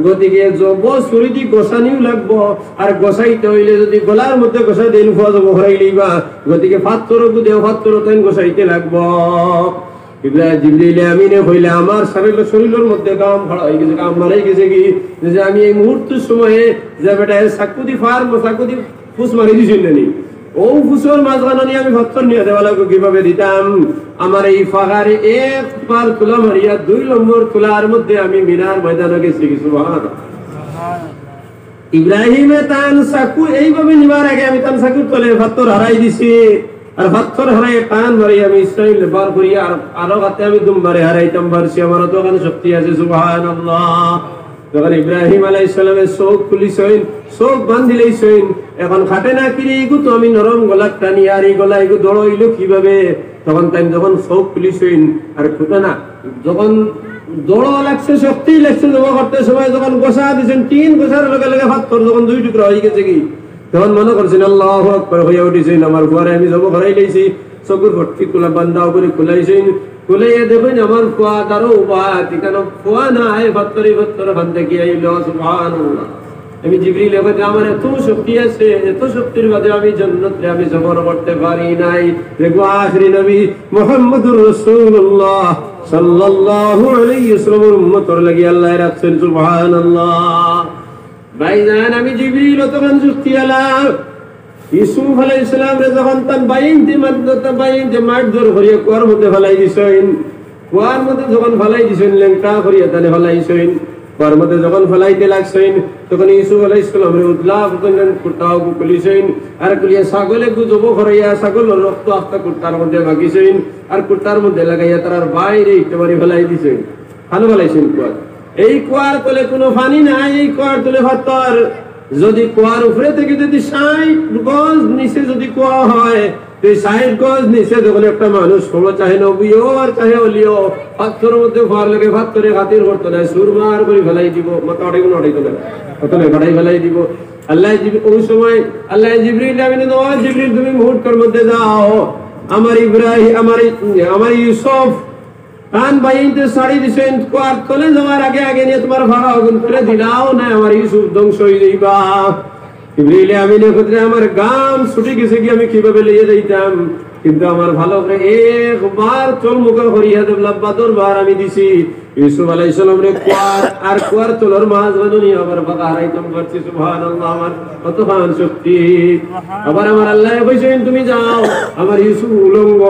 গতিকে জব ছুরি দি গোসানিও লাগবো আর গোসাইতে হইলে যদি গলার মধ্যে গোসাই দিন ফুয়া জব করাই লইবা গতিকে পাথর দেও পাথর তেন গোসাইতে লাগবো ইব্রাহিম জিবরিল আমিনে কইলে আমার শরীরের মধ্যে কাম ভাড়া হয়ে গেছে কাম মারাই গেছে কি যে আমি এই মুহূর্তের সময়ে যে বেটা সাকুদি ফার্ম সাকুদি ফুস মারি দিছেন নানি ও ফুসর মাঝখানে নিয়ে আমি পাথর নিয়ে দেওয়া লাগবে কিভাবে দিতাম আমার এই ফাগারে একবার তুলা মারিয়া 2 নম্বর তুলার মধ্যে আমি মিনার ময়দানে গেছি সুবহানাল্লাহ ইব্রাহিমে তান সাকু এইভাবে নিবার আগে আমি তান সাকুর তলে পাথর হারাই দিছি আর পাথর হারাই টান মারি আমি ইসরাইল বার করি আর আরো গাতে আমি দুমবারে হারাইতাম পারছি আমার তো ওখানে শক্তি আছে সুবহানাল্লাহ যখন ইব্রাহিম আলাইহিস সালামের চোখ খুলিছেন চোখ বান্ধিলেছেন এখন খাটে না কিরে এগু তো আমি নরম গলা টানি আর এই গলা এগু দড়ইলো কিভাবে তখন তাই যখন চোখ খুলিছেন আর খুঁটে না যখন দড় লাগছে শক্তি লাগছে জমা করতে সময় যখন গোসা দিয়েছেন 3 গোসার লগে লগে পাথর যখন 2 টুকরা হয়ে গেছে কি তখন মনে করছেন আল্লাহু আকবার হয়ে উঠেছেন আমার ঘরে আমি জব করাই লইছি চকুর ভর্তি কুলা বান্দা উপরে খুলাইছেন খুলাইয়া দেখেন আমার ফুয়া দারো উপাতি কেন ফুয়া না হয় পাথরি পাথর বান্দা কি আইল সুবহানাল্লাহ আমি জিবরিল বলে আমার এত শক্তি আছে এত শক্তির বাদে আমি জান্নাতে আমি জবর করতে পারি নাই দেখো আখরি নবী মুহাম্মদুর রাসূলুল্লাহ সাল্লাল্লাহু আলাইহি ওয়াসাল্লামের উম্মতর লাগি আল্লাহ রাখছেন সুবহানাল্লাহ ভাইজান আমি জিবরিল তখন যুক্তি আলা ইউসুফ আলাইহিস সালাম রে যখন তান বাইন মাঠ ধর করিয়া কুয়ার মধ্যে ফেলাই দিছেন কুয়ার মধ্যে যখন ফেলাই দিছেন লেংটা করিয়া তানে ফেলাইছেন কুয়ার মধ্যে যখন ফেলাইতে লাগছেন তখন ইউসুফ আলাইহিস সালামের উদলাফ করলেন, কুর্তাও খুলিছেন আর কুলিয়া ছাগলে গুজব করাইয়া ছাগলের রক্ত আস্তা কুর্তার মধ্যে মাখিছেন আর কুর্তার মধ্যে লাগাইয়া তার বাইরে একেবারে ফেলাই দিছেন। ভালো ফেলাইছেন কুয়ার। এই কুয়ার তলে কোনো পানি নাই, এই কুয়ার তলে পাথর। যদি কুয়ার উপরে থেকে যদি 60 গজ নিচে যদি কুয়া হয়, 60 গজ নিচে যখন একটা মানুষ হলো, চাহে নবীও আর চাহে অলিও, পাথরের মধ্যে ফার লাগে পাথরে খাতির করতো না, সুরমার করে ফেলাই দিব, মাথা অটাই কোনো অটাইতো না, প্রথমে ফাটাই ফেলাই দিব। আল্লাহ ওই সময় আল্লাহ জিবরিল আমিন জিবরিল তুমি মুহূর্তের মধ্যে যাও, আমার ইব্রাহিম আমার ইউসুফ কান বাইতে সাড়ি দিছেন, কুয়ার তলে যাওয়ার আগে আগে নিয়ে তোমার ভাড়া আগুন করে দিলাও না, আমার ইউসুফ ধ্বংস হয়ে যাইবা। জিবরিল আমিনের ক্ষেত্রে আমার গাম ছুটে গেছে কি আমি কিভাবে লিয়ে যাইতাম, কিন্তু আমার ভালো করে একবার চোল মুখে হরিয়া দেবলা বাদর বার আমি দিছি ইউসুফ আলাইহিস সালামের কুয়ার আর কুয়ার তলর মাঝ বাদনি আবার বাধা হারাইতাম করছি। সুবহানাল্লাহ, আমার কত খান শক্তি। আবার আমার আল্লাহ কইছেন তুমি যাও, আমার ইউসুফ উলঙ্গ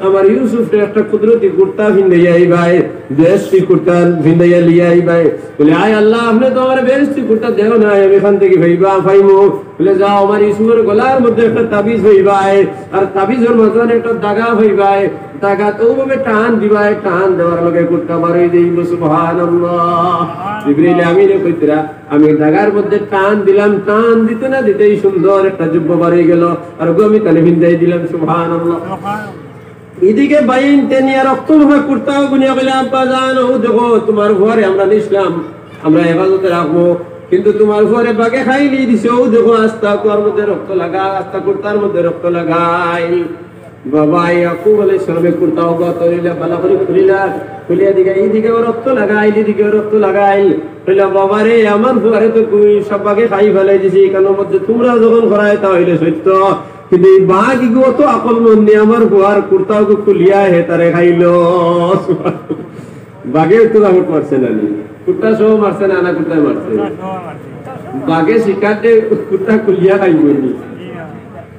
আমার ইউসুফ একটা কুদরতি কুর্তা ভিন্দাইয়া আইবাই, বেশি কুর্তা ভিন্দাইয়া লিয়া আইবাই। বলে আয় আল্লাহ আপনি তো আমার বেশি কুর্তা দেও না, আমি এখান থেকে ভাইবা পাইমু। বলে যাও আমার ইউসুফের গলার মধ্যে একটা তাবিজ হইবাই আর তাবিজের মাঝখানে একটা দাগা হইবাই, দাগা তো ওভাবে টান দিবাই, টান দেওয়ার লগে কুর্তা বাড়ি যাইব। সুবহানাল্লাহ। জিবরিল আমিনে কইতরা আমি দাগার মধ্যে টান দিলাম, টান দিতে না দিতেই সুন্দর একটা জুব্বা বাড়ি গেল আর আমি তানে ভিন্দাই দিলাম। সুবহানাল্লাহ। এদিকে বাইন তেনিয়া রক্ত ভাবে কুর্তাও গুনিয়া বলে আব্বা জান ও দেখো তোমার ঘরে আমরা নিছিলাম, আমরা হেফাজতে রাখবো, কিন্তু তোমার ঘরে বাগে খাইলি দিছে, ও দেখো আস্তা কুয়ার মধ্যে রক্ত লাগা, আস্তা কুর্তার মধ্যে রক্ত লাগাই। বাবা ইয়াকুব আলাইহিস সালামের কুর্তাও গতরিলা বালা করে খুলিয়া দিকে এইদিকে রক্ত লাগাইল, এদিকে রক্ত লাগাইল। কইলা বাবা রে আমার ঘরে তো কই সব বাগে খাই ফেলাই দিছি, কেন মধ্যে তোমরা যখন করায় তাহলে সত্য, কিন্তু এই বাঘ গো তো আকল মন্দি আমার ঘর কুর্তাও খুলিয়া হে তারে খাইলো। বাঘে তো দামট মারছে না, কুর্তা সহ মারছে না, আনা কুর্তায় মারছে। বাঘে শিকারতে কুর্তা খুলিয়া খাইবনি,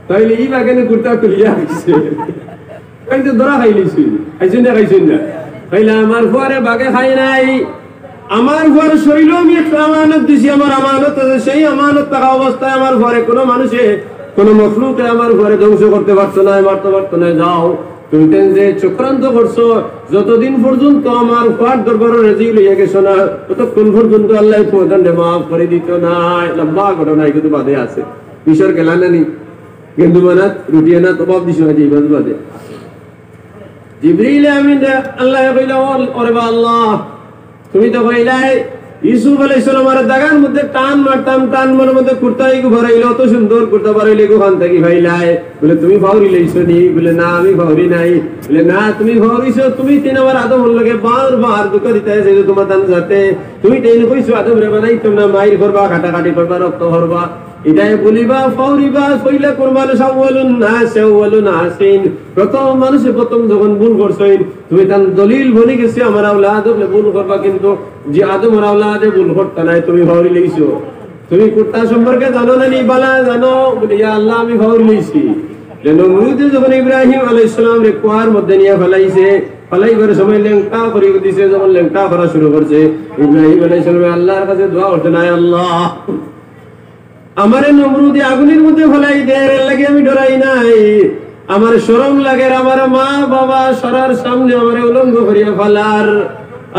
তাইলে এই বাঘে কুর্তা খুলিয়া খাইছে, খাইতে ধরা খাইলিছি, খাইছেন না খাইছেন না। খাইলে আমার ঘরে বাঘে খাই নাই, আমার ঘর শৈল আমি একটা আমানত দিছি, আমার আমানত আছে, সেই আমানত থাকা অবস্থায় আমার ঘরে কোনো মানুষে কোন মখলুকে আমার ঘরে ধ্বংস করতে পারতো না, মারতে পারতো না। যাও তুমি যে চক্রান্ত করছো, যতদিন পর্যন্ত আমার ঘর দরবারে রাজি লইয়া গেছো না, ততক্ষণ পর্যন্ত আল্লাহ তোমাদের মাফ করে দিত না। লম্বা ঘটনা কিন্তু বাদে আছে, ঈশ্বর গেলা নানি কিন্তু মানাত রুটিয়ে না তবাব দিছ না জীবন বাদে। জিবরিল আমিন আল্লাহ কইলা ওরে বা আল্লাহ তুমি তো কইলাই ইউসুফ আলাইহিস সালামের দাগার মধ্যে টান মারতাম, টান মারার মধ্যে কুর্তাই গো ভরাইলো, অত সুন্দর কুর্তা ভরাইলে গো খান থাকি ভাইলাই। বলে তুমি ভাউরি লইছো নি? বলে না আমি ভাউরি নাই। বলে না তুমি ভাউরিছো, তুমি তিন আমার আদম লাগে বারবার দুঃখ দিতে আছে তোমার দান যাতে তুমি তেন কইছো আদম রে বানাই তোমরা মাইর করবা, কাটাকাটি করবা, রক্ত করবা, এটাই বলিবা ফাউরিবা কইলা কুরবান সাওয়ালুন নাসিন। প্রথম মানুষে প্রথম যখন ভুল করছেন তুমি তার দলিল বলি গেছে আমার আওলাদ ভুল করবা, কিন্তু যে আদমের আওলাদে ভুল করতে নাই তুমি ভাউরি লইছো। তুমি কুর্তা সম্পর্কে জানো না নি? বালা জানো। বলে ইয়া আল্লাহ আমি ভাউরি লইছি। নমরুদ যখন ইব্রাহিম আলাইহিস সালাম রে কুয়ার মধ্যে নিয়ে ফেলাইছে, ফেলাইবার সময় লেংটা করে দিছে, যখন লেংটা করা শুরু করছে ইব্রাহিম আলাইহিস সালাম আল্লাহর কাছে দোয়া করতে নাই, আল্লাহ আমারে নমরুদে আগুনের মধ্যে ফেলাই দে, এর লাগে আমি ডরাই নাই, আমার শরম লাগে আমার মা বাবা সরার সামনে আমারে উলঙ্গ করিয়া ফেলার,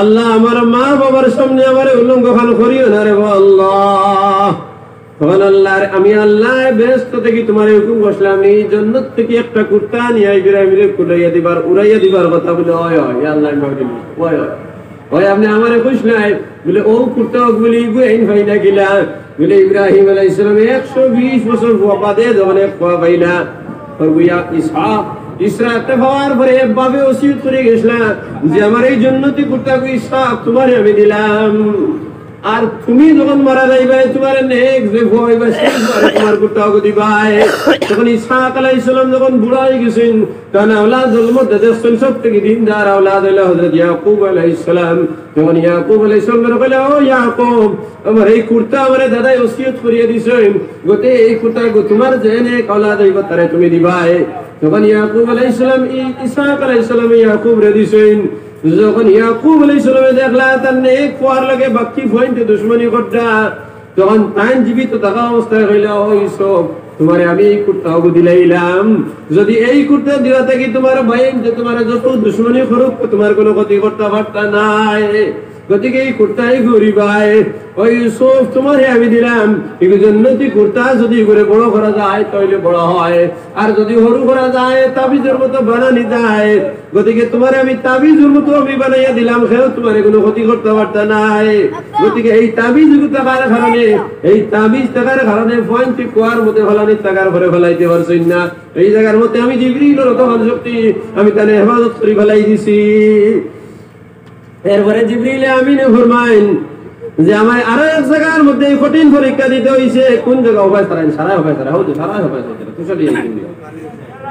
আল্লাহ আমার মা বাবার সামনে আমারে উলঙ্গ খান করিও না রে আল্লাহ। তখন আল্লাহর আমি আল্লাহ বেহেশত থেকে তোমার হুকুম করলাম এই জান্নাত থেকে একটা কুর্তা নিয়ে ইব্রাহিমরে কুলাইয়া দিবার উড়াইয়া দিবার কথা বলে ওয় ওয় আল্লাহ মাগরিব ওয় ওয় ওয় আপনি আমারে খুশ নাই। বলে ও কুর্তা বলি গুইন ভাইনা গিলা। বলে ইব্রাহিম আলাইহিস সালাম 120 বছর বাদে যখন পাইলা আর গুইয়া ইসহাক ইসরাতে হওয়ার পরে বাবে ওসিয়ত করে গেছলা যে আমার এই জান্নাতি কুর্তা কো ইসহাক তোমারে আমি দিলাম, আর তুমি যখন মারা যাইবে তোমার নেক যে হইবে সেই তোমার কুর্তাও দিবাই। তখন ইসহাক আলাইহিস সালাম যখন বুড়া হয়ে গেছেন তখন আওলাদুল মধ্যে দেখছেন সবথেকে দিনদার আওলাদ হলো হযরত ইয়াকুব আলাইহিস সালাম। তখন ইয়াকুব আলাইহিস সালাম বলে ও ইয়াকুব আমার এই কুর্তা আমারে দাদাই ওসিয়ত করিয়ে দিছেন, গতে এই কুর্তা গো তোমার যে নেক আওলাদ হইবে তারে তুমি দিবাই। তখন ইয়াকুব আলাইহিস সালাম ইসহাক আলাইহিস সালাম ইয়াকুব রে দিছেন যখন ইয়াকুব আলাইহিস সালামে দেখলা তার নেক পোয়ার লাগে বাকি পয়েন্টে দুশমনি করতা তখন তাই জীবিত থাকা অবস্থায় হইলা ও ইউসুফ তোমারে আমি এই কুর্তা দিলাইলাম যদি এই কুর্তা দিলা থাকি তোমার ভাই যে তোমার যত দুশমনি করুক তোমার কোনো ক্ষতি করতে পারতা নাই গতিকে এই কুর্তাই গরিবাই ওই ইউসুফ তোমারে আমি দিলাম এই জন্নতি কুর্তা যদি করে বড় করা যায় তাহলে বড় হয় আর যদি সরু করা যায় তাবিজের মতো বানানি যায় গতিকে তোমারে আমি তাবিজের মতো আমি বানাইয়া দিলাম সেও তোমারে কোনো ক্ষতি করতে পারতা নাই গতিকে এই তাবিজ থাকার কারণে এই তাবিজ থাকার কারণে পয়েন্টটি কুয়ার মধ্যে ফেলানি টাকার ঘরে ফেলাইতে পারছেন না এই জায়গার মধ্যে আমি জিবরিলের তখন শক্তি আমি তানে হেফাজত করে ফেলাই দিছি এরপরে জিবরিল আমিনে ফরমাইন যে আমার আরো এক জায়গার মধ্যে কঠিন পরীক্ষা দিতে হইছে কোন জায়গা উপায় সারাই সারা উপায় সারা হতো সারা উপায় সারা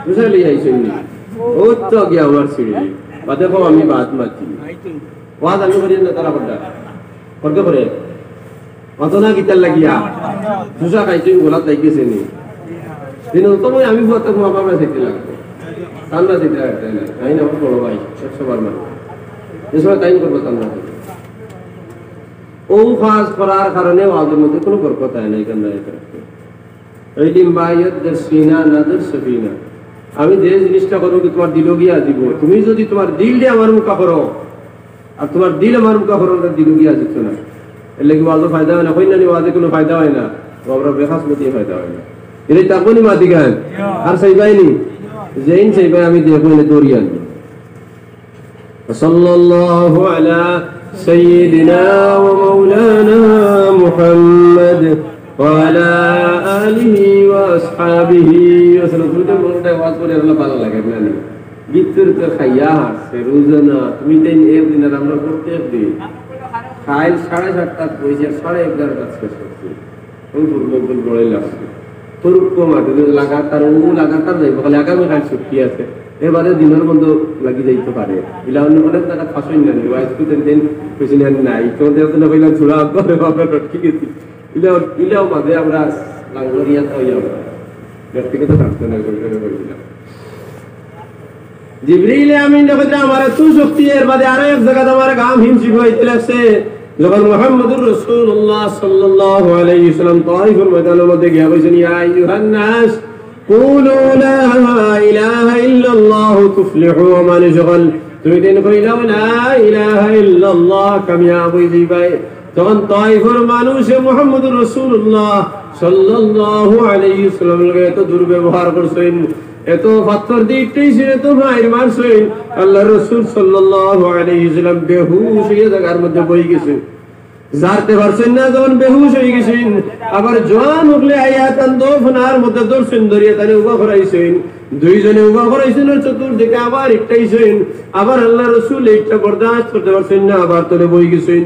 তুষালি আইছেন ও তো গিয়া আমার সিঁড়ি বা দেখো আমি বাদ মারছি ওয়াজ আমি করি না তারা করতে করে অত না গীতার লাগিয়া তুষা খাইছি গোলাপ লাগিয়েছে নি দিন তো আমি বলতে বাবা চাইতে লাগবে কান্না চাইতে লাগতে না তাই না আমার বড় ভাই 100 বার মানে এই সময় টাইম করবো কান্না ও কাজ করার কারণে ওয়াজের মধ্যে কোনো বরকত হয় না এখানে এই ডিম্বায়ত দর্শিনা নাদর সফিনা আমি যে জিনিসটা করবো কি তোমার দিল গিয়া দিব তুমি যদি তোমার দিল দিয়ে আমার মুখা করো আর তোমার দিল আমার মুখা করো দিল গিয়া দিচ্ছ না এর লাগে ওয়াজও ফায়দা হয় না কই না ওয়াজে কোনো ফায়দা হয় না আমরা বেখাস মতো ফায়দা হয় না এটাই তাকবনি মাতি গান আর চাইবাইনি যেইন চাইবাই আমি দেখবো এনে দৌড়িয়ে আনবো সাল্লাল্লাহু আলা سيدنا ومولانا محمد وعلى آله وأصحابه وسلم মুখটা ওয়াজ করে আল্লাহ ভালো লাগে না গীতের তো খাইয়া হাসছে রোজানা তুমি তাই একদিন আর আমরা প্রত্যেক দিন খাইল 7:30 পয়সা 11:30 শেষ করছি ওই ফুলগুলো বড় লাগছে ফুরুকো মাঠে লাগাতার যাইব খালি আগামী কাল ছুটি আছে এবারে দিনের মধ্যে লাগি যাইতে পারে ইলা অন্য অনেক জায়গা ফাঁসই না ওয়াইজ কুতেন দিন পেছনে নাই তোমাদের জন্য কইলাম ছোড়া করে বাবা ঠিক আছে ইলাও মাঝে আমরা লাঙ্গরিয়া হয়ে যাব ব্যক্তিগত থাকতে না কইলাম জিবরিল আমিন দেখতে আমার এত শক্তি এর বাদে আরো এক জায়গা আমার গাম হিমশিম হইতে লাগছে যখন মুহাম্মদুর রাসূলুল্লাহ সাল্লাল্লাহু আলাইহি ওয়াসাল্লাম তাইফের ময়দানের মধ্যে গিয়া কইছেন ইয়া আইয়ুহান নাস قولوا لا إله إلا الله تفلحوا وما نشغل تريدين قيلوا لا إله إلا الله كمياب يجيباي তখন তাইফের মানুষ মুহাম্মদুর রাসূলুল্লাহ সাল্লাল্লাহু আলাইহি ওয়াসাল্লাম এত দুর্ব্যবহার করছেন এত পাথর দিতেছে এত মাইর মারছেন আল্লাহর রাসূল সাল্লাল্লাহু আলাইহি ওয়াসাল্লাম বেহুশ হয়ে জায়গার মধ্যে বই গেছে জানতে পারছেন না যখন বেহুশ হয়ে গেছেন আবার জওয়ান উঠলে আয়াতান দফনার মধ্যে দর্শন ধরিয়ে তারে উবা করাইছেন দুইজনে উবা করাইছেন চতুর্দিকে আবার একটাইছেন আবার আল্লাহ রাসূল এইটা বরদাস্ত করতে পারছেন না আবার তোরে বই গেছেন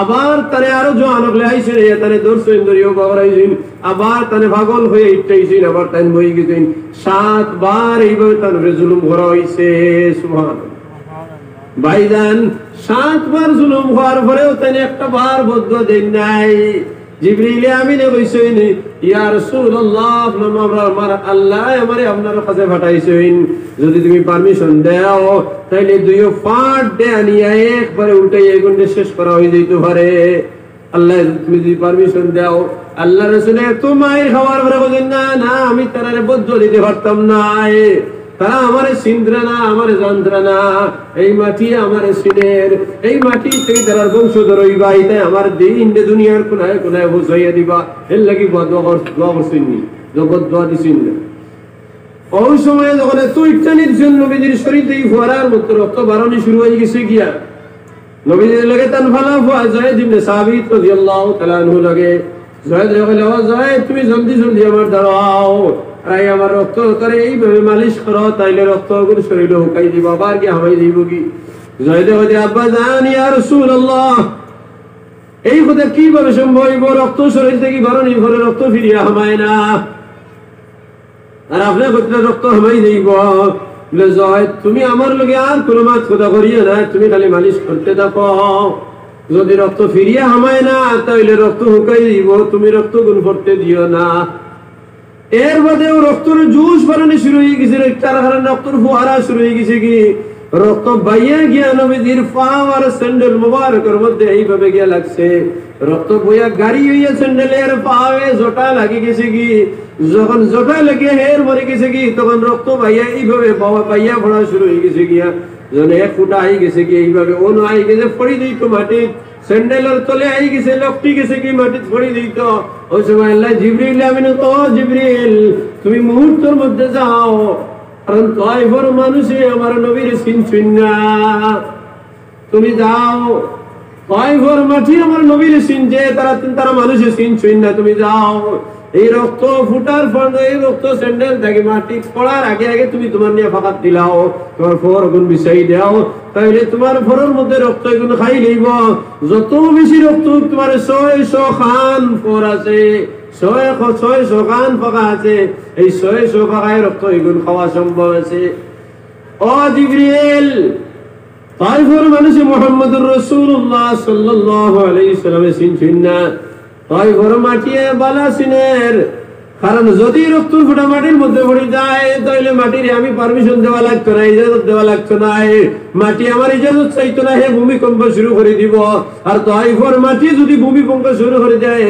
আবার তারে আরো জওয়ান উঠলে আইছেন তারে দর্শন ধরিয়ে উবা করাইছেন আবার তারে পাগল হয়ে একটাইছেন আবার তাই বই গেছেন 7 বার এইভাবে তার জুলুম করা হইছে সুবহানাল্লাহ ভাইজান 7 বার জুলুম হওয়ার পরেও তাই একটা বার বদুয়া দেন নাই জিবরিল আমিনে কইছেন ইয়া রাসূলুল্লাহ আমার আল্লাহ আমারে আপনার কাছে পাঠাইছেন যদি তুমি পারমিশন দাও তাইলে দুইও পার্ট দে আনিয়া একবারে উল্টাই এগুনে শেষ করা হই যাইতে পারে আল্লাহ তুমি যদি পারমিশন দাও আল্লাহ রাসূল এত মায়ের খাওয়ার পরে বলেন না না আমি তারে বদুয়া দিতে পারতাম না তারা আমারে সিন্দ্রানা আমারে যন্ত্রণা এই মাটি আমারে সিনের এই মাটি থেকে তার বংশধর হইবা তাই আমার দিন দুনিয়ার কোনায় কোনায় বুঝাইয়া দিবা এর লাগি দোয়া করছেননি জগৎ দোয়া দিছেন না ওই সময় যখন তুই ইচ্ছানির জন্য নবীজির শরীর থেকে ফোয়ারার মতো রক্ত বাড়ানি শুরু হয়ে গেছে গিয়া নবীজির লাগে তান ফালা ফুয়া জয়েদ ইবনে সাবিত রাদিয়াল্লাহু তাআলা আনহু লাগে জয়েদ বলে ও জয়েদ তুমি জলদি জলদি আমার দাঁড়াও আই আমার রক্ত করে এইভাবে মালিশ করো তাইলে রক্ত গুলো শরীরে হুকাই দিব আবার কি হামাই দিব কি জয়দে বলে আব্বা জান ইয়া রাসূলুল্লাহ এই কথা কিভাবে সম্ভব হইব রক্ত শরীর থেকে বারণি ভরে রক্ত ফিরিয়া হামায় না আর আপনি কত রক্ত হামাই দিব বলে জয় তুমি আমার লগে আর কোনো মাছ কথা করিও না তুমি খালি মালিশ করতে থাকো যদি রক্ত ফিরিয়া হামায় না তাইলে রক্ত হুকাই দিব তুমি রক্ত গুণ করতে দিও না এর বাদেও রক্তের জুস বানানো শুরু হয়ে গেছে তার কারণে রক্তের ফোয়ারা শুরু হয়ে গেছে কি রক্ত বাইয়া গিয়া নবীজির পা আর স্যান্ডেল মুবারকের মধ্যে এইভাবে গিয়া লাগছে, রক্ত বইয়া গাড়ি হইয়া স্যান্ডেলের পায়ে জটা লাগি গেছে কি, যখন জটা লেগে হের মরে গেছে কি, তখন রক্ত বাইয়া এইভাবে বাইয়া পড়া শুরু হয়ে গেছে গিয়া, যখন এক ফুটা আই গেছে কি এইভাবে অন আই গেছে পড়ি দিত মাটি, স্যান্ডেলের তলে আই গেছে লকটি গেছে কি মাটি পড়ি দিত। ওই সময় আল্লাহ জিবরিল আমিন তো জিবরিল তুমি মুহূর্তের মধ্যে যাও, কারণ তয়ফের মানুষে আমার নবীর চিনছুন না, তুমি যাও তয়ফের মাটি আমার নবীর চিনছে, তারা মানুষের চিনছুন না, তুমি যাও। এই রক্ত ফুটার পর এই রক্ত স্যান্ডেল থেকে মাটি পড়ার আগে আগে তুমি তোমার নিয়ে ফাঁকাত দিলাও, তোমার ফর গুণ বিষয় দাও, তাহলে তোমার ফরের মধ্যে রক্ত এগুলো খাই লইব। যত বেশি রক্ত তোমার 600 খান ফর আছে, 600 খান ফাঁকা আছে, এই 600 ফাঁকায় রক্ত এগুলো খাওয়া সম্ভব আছে। ও জিবরিল, তাইফের মানুষে মুহাম্মদুর রাসূলুল্লাহ সাল্লাল্লাহু আলাইহি সাল্লামের চিনছেন না, তাইফের মাটিয়ে বালা চিনের, কারণ যদি রক্ত ফুটা মাটির মধ্যে পড়ে যায় তাহলে মাটির আমি পারমিশন দেওয়া লাগতো না, ইজাজত দেওয়া লাগতো না, মাটি আমার ইজাজত চাইতো না, হে ভূমিকম্প শুরু করে দিব। আর তাইফের মাটি যদি ভূমিকম্প শুরু করে দেয়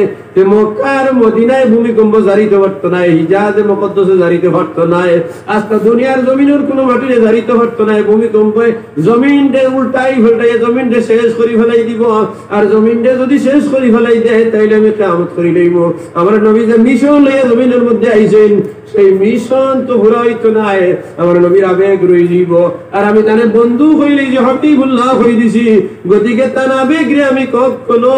মক্কার মদিনায় ভূমিকম্প জারিতে পারতো না, হিজাজে মুকদ্দাসে জারিতে পারতো না, আজকে দুনিয়ার জমিনের কোনো মাটিতে জারিতে পারতো না। ভূমিকম্পে জমিনটা উল্টাই ফেলটাই জমিনটা শেষ করে ফেলাই দিব, আর জমিনটা যদি শেষ করে ফেলাই দেয় তাইলে আমি কিয়ামত করে লইব। আমার নবী যে মিশন লইয়া জমিনের মধ্যে আইছেন সেই মিশন তো পুরা হইতো না, আমার নবীর আবেগ রয়ে যাব। আর আমি তানে বন্ধু হইলে যে হাবিবুল্লাহ হয়ে দিছি, গতিকে তার আবেগ রে আমি কখনো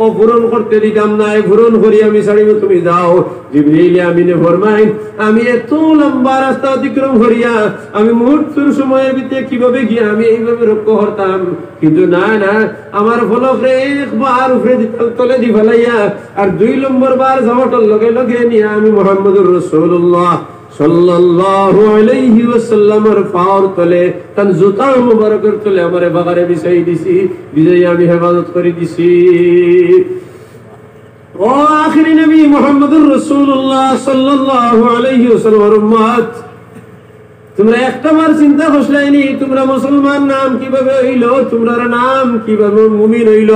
অপূরণ করতে দিতাম না, পূরণ করি আমি ছাড়িব, তুমি যাও। জিবরিল আমিনে ফরমাইন আমি এত লম্বা রাস্তা অতিক্রম করিয়া আমি মুহূর্তের সময়ের ভিতরে কিভাবে গিয়া আমি এইভাবে রক্ষা করতাম, কিন্তু না না আমার ফলকরে একবার উপরে তলে দি ফেলাইয়া আর 2 নম্বর বার জামাটার লগে লগে নিয়ে আমি মুহাম্মদুর রাসূলুল্লাহ সাল্লাল্লাহু আলাইহি ওয়াসাল্লামের পাওয়ার তলে তার জুতা মুবারকের তলে আমারে বাগারে বিছাই দিছি, বিজয় আমি হেফাজত করে দিছি। ও আখিরি নবী মুহাম্মদুর রাসূলুল্লাহ সাল্লাল্লাহু আলাইহি ওয়াসাল্লামের উম্মত, তোমরা একটাবার চিন্তা করছলাইনি তোমরা মুসলমান নাম কিভাবে হইল, তোমরা নাম কিভাবে মুমিন হইল,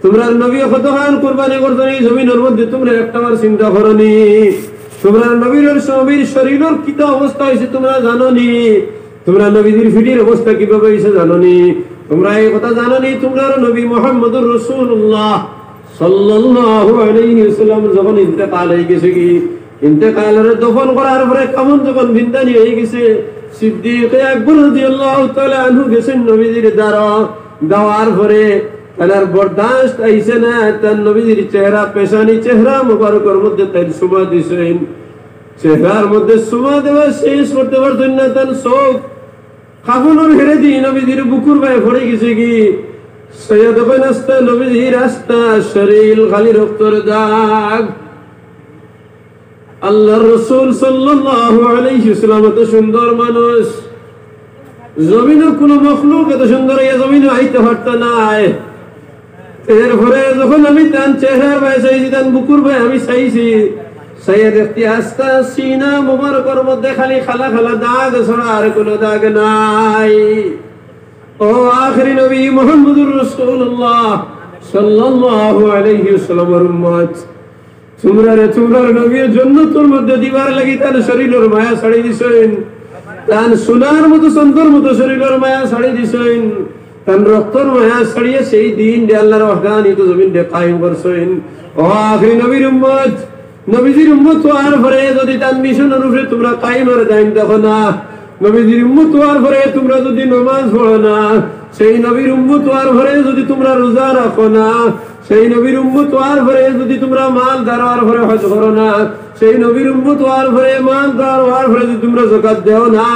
তোমরা নবী কতখান কুরবানি করতেন এই জমিনের মধ্যে, তোমরা একটাবার চিন্তা করনি? তোমরা নবীর শরীরের কি অবস্থা হয়েছে তোমরা জানোনি? তোমরা নবীর ফিটির অবস্থা কিভাবে হয়েছে জানোনি? তোমরা এই কথা জানোনি? তোমরা নবী মুহাম্মদুর রাসূলুল্লাহ সাল্লাল্লাহু আলাইহি ওয়াসাল্লাম যখন ইন্তেকাল হয়ে গেছে কি, ইন্তেকালের দফন করার পরে কেমন যখন বিন্দানি হয়ে গেছে, সিদ্দিক আকবর রাদিয়াল্লাহু তাআলা আনহু গেছেন নবীজির দ্বারা, দেওয়ার পরে তার বরদাস্ত আইছে না, তার নবীজির চেহারা পেশানি চেহারা মুবারকের মধ্যে তাই সুমা দিছেন, চেহারার মধ্যে সুমা দেওয়া শেষ করতে পারতেন না, তার চোখ কাফনের হেরে দিয়ে নবীজির বুকুর গায়ে পড়ে গেছে কি, সৈয়দ আস্তা নবীজির আস্তা শরীর খালি রক্তর দাগ। আল্লাহর রাসূল সাল্লাল্লাহু আলাইহি ওয়াসাল্লাম এত সুন্দর মানুষ, জমিনের কোন মখলুক এত সুন্দর এই জমিনে আইতে পারত না। এরপরে যখন আমি তার চেহারার ভাই চাইছি, তার বুকুর ভাই আমি চাইছি, সৈয়দ আস্তা সিনা মুবারকের মধ্যে খালি খালা খালা দাগ ছাড়া আর কোনো দাগ নাই। ও আখিরি নবী মুহাম্মদুর রাসূলুল্লাহ সাল্লাল্লাহু আলাইহি ওয়াসাল্লামের উম্মত, তোমরা নবীর জান্নাতের মধ্যে দিবার লাগি তার শরীরের মায়া ছাড়ি দিছেন, তার সোনার মতো চন্দর মতো শরীরের মায়া ছাড়ি দিছেন, তার রক্তর মায়া ছাড়িয়ে সেই দিন আল্লাহর ওয়াহদানিয়ত জমিন দে কায়েম করছেন। ও আখিরি নবীর উম্মত, নবীজির উম্মত হওয়ার পরে যদি তার মিশনের উপরে তোমরা কায়েমের দায়িত্ব দেখো না, নবীজির উম্মত হওয়ার পরে তোমরা যদি নামাজ পড়ো না, সেই নবীর উম্মত হওয়ার পরে যদি তোমরা রোজা রাখো না, সেই নবীর উম্মত হওয়ার পরে যদি তোমরা মাল দাঁড়ার পরে হজ করো না, সেই নবীর উম্মত হওয়ার পরে মাল দাঁড়ার পরে যদি তোমরা যাকাত দেও না,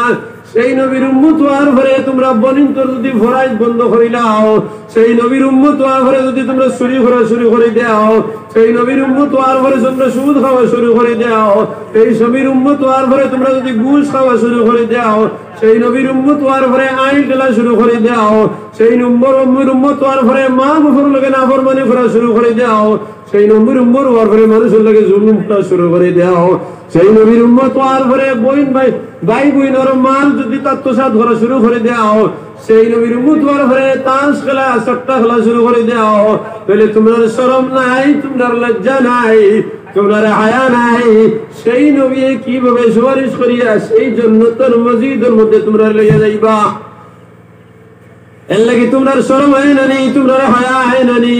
সেই নবীর উম্মত হওয়ার পরে তোমরা বনিন্তর যদি ফরাইজ বন্ধ করিলাও, সেই নবীর উম্মত হওয়ার পরে যদি তোমরা চুরি করা শুরু করে দাও, সেই নবীর উম্মত হওয়ার পরে তোমরা সুদ খাওয়া শুরু করে দাও, এই নবীর উম্মত হওয়ার পরে তোমরা যদি ঘুষ খাওয়া শুরু করে দাও, সেই নবীর উম্মত হওয়ার পরে আইন টেলা শুরু করে দাও, সেই নবীর উম্মত হওয়ার পরে মা বাবার লগে নাফরমানি করা শুরু করে দাও, সেই নবীর উম্মত হওয়ার পরে মানুষের লাগে জুলুম করা শুরু করে দেওয়া, সেই নবীর উম্মত হওয়ার পরে ভাই বোনের মাল যদি আত্মসাৎ করা শুরু করে দেওয়া, সেই নবীর উম্মত হওয়ার পরে তাস খেলা সট্টা খেলা শুরু করে দেওয়া, তাহলে তোমার শরম নাই, তোমার লজ্জা নাই, তোমার হায়া নাই। সেই নবী কিভাবে সুপারিশ করিয়া সেই জান্নাতের মসজিদের মধ্যে তোমরা লইয়া যাইবা? এর লাগি তোমরা শরম হয় না নি, তোমরা হায়া হয় না নি?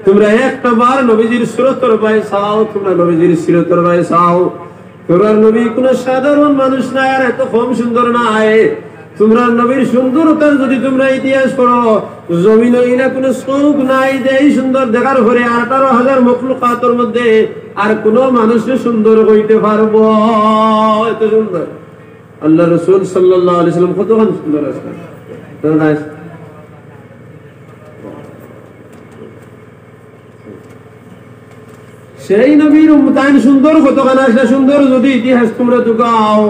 তোমরা একটা বার নবীজির সুরতর ভাই চাও, তোমরা নবীজির সিরতর ভাই চাও। তোমরা নবী কোন সাধারণ মানুষ না, আর এত কম সুন্দর নাই। তোমরা নবীর সুন্দরতার যদি তোমরা ইতিহাস পড়ো, জমিন না কোনো চোখ নাই যে এই সুন্দর দেখার পরে 18,000 মখলুকাতের মধ্যে আর কোন মানুষের সুন্দর হইতে পারবো? এত সুন্দর আল্লাহ রাসূল সাল্লাল্লাহু আলাইহি ওয়াসাল্লাম কতখানি সুন্দর আছে। সেই নবীর উম্মতান সুন্দর কতখানি আসলে সুন্দর যদি ইতিহাস তোমরা ঢুকাও,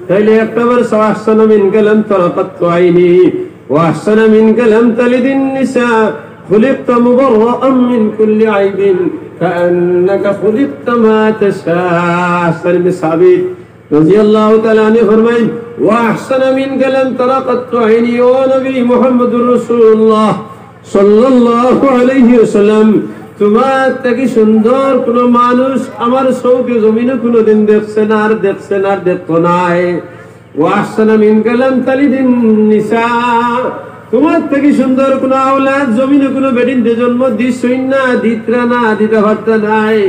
তাইলে একটাবার আহসানা মিনকা লাম তারাকাত আইনি ওয়া আহসানা মিনকা লাম তালিদিন নিসা খুলিকতা মুবাররাআন মিন কুল্লি আইবিন কাআন্নাকা খুলিকতা মা তাশা। সালমে সাবিত রাদিয়াল্লাহু তাআলা আনহু ফরমায়, ওয়া আহসানা মিনকা লাম তারাকাত আইনি, ও নবী মুহাম্মদুর রাসূলুল্লাহ সাল্লাল্লাহু আলাইহি ওয়াসাল্লাম, তোমার থেকে সুন্দর কোন মানুষ আমার চৌকে জমিনে কোনদিন দেখছে না, আর দেখছে না, আর দেখতো নাই। ওয়া আহসানা মিনকা লাম তালিদিন নিসা, তোমার থেকে সুন্দর কোন আওলাদ জমিনে কোন বেটিনতে জন্ম দিছই না, দিতরা না, দিতে পারতা নাই।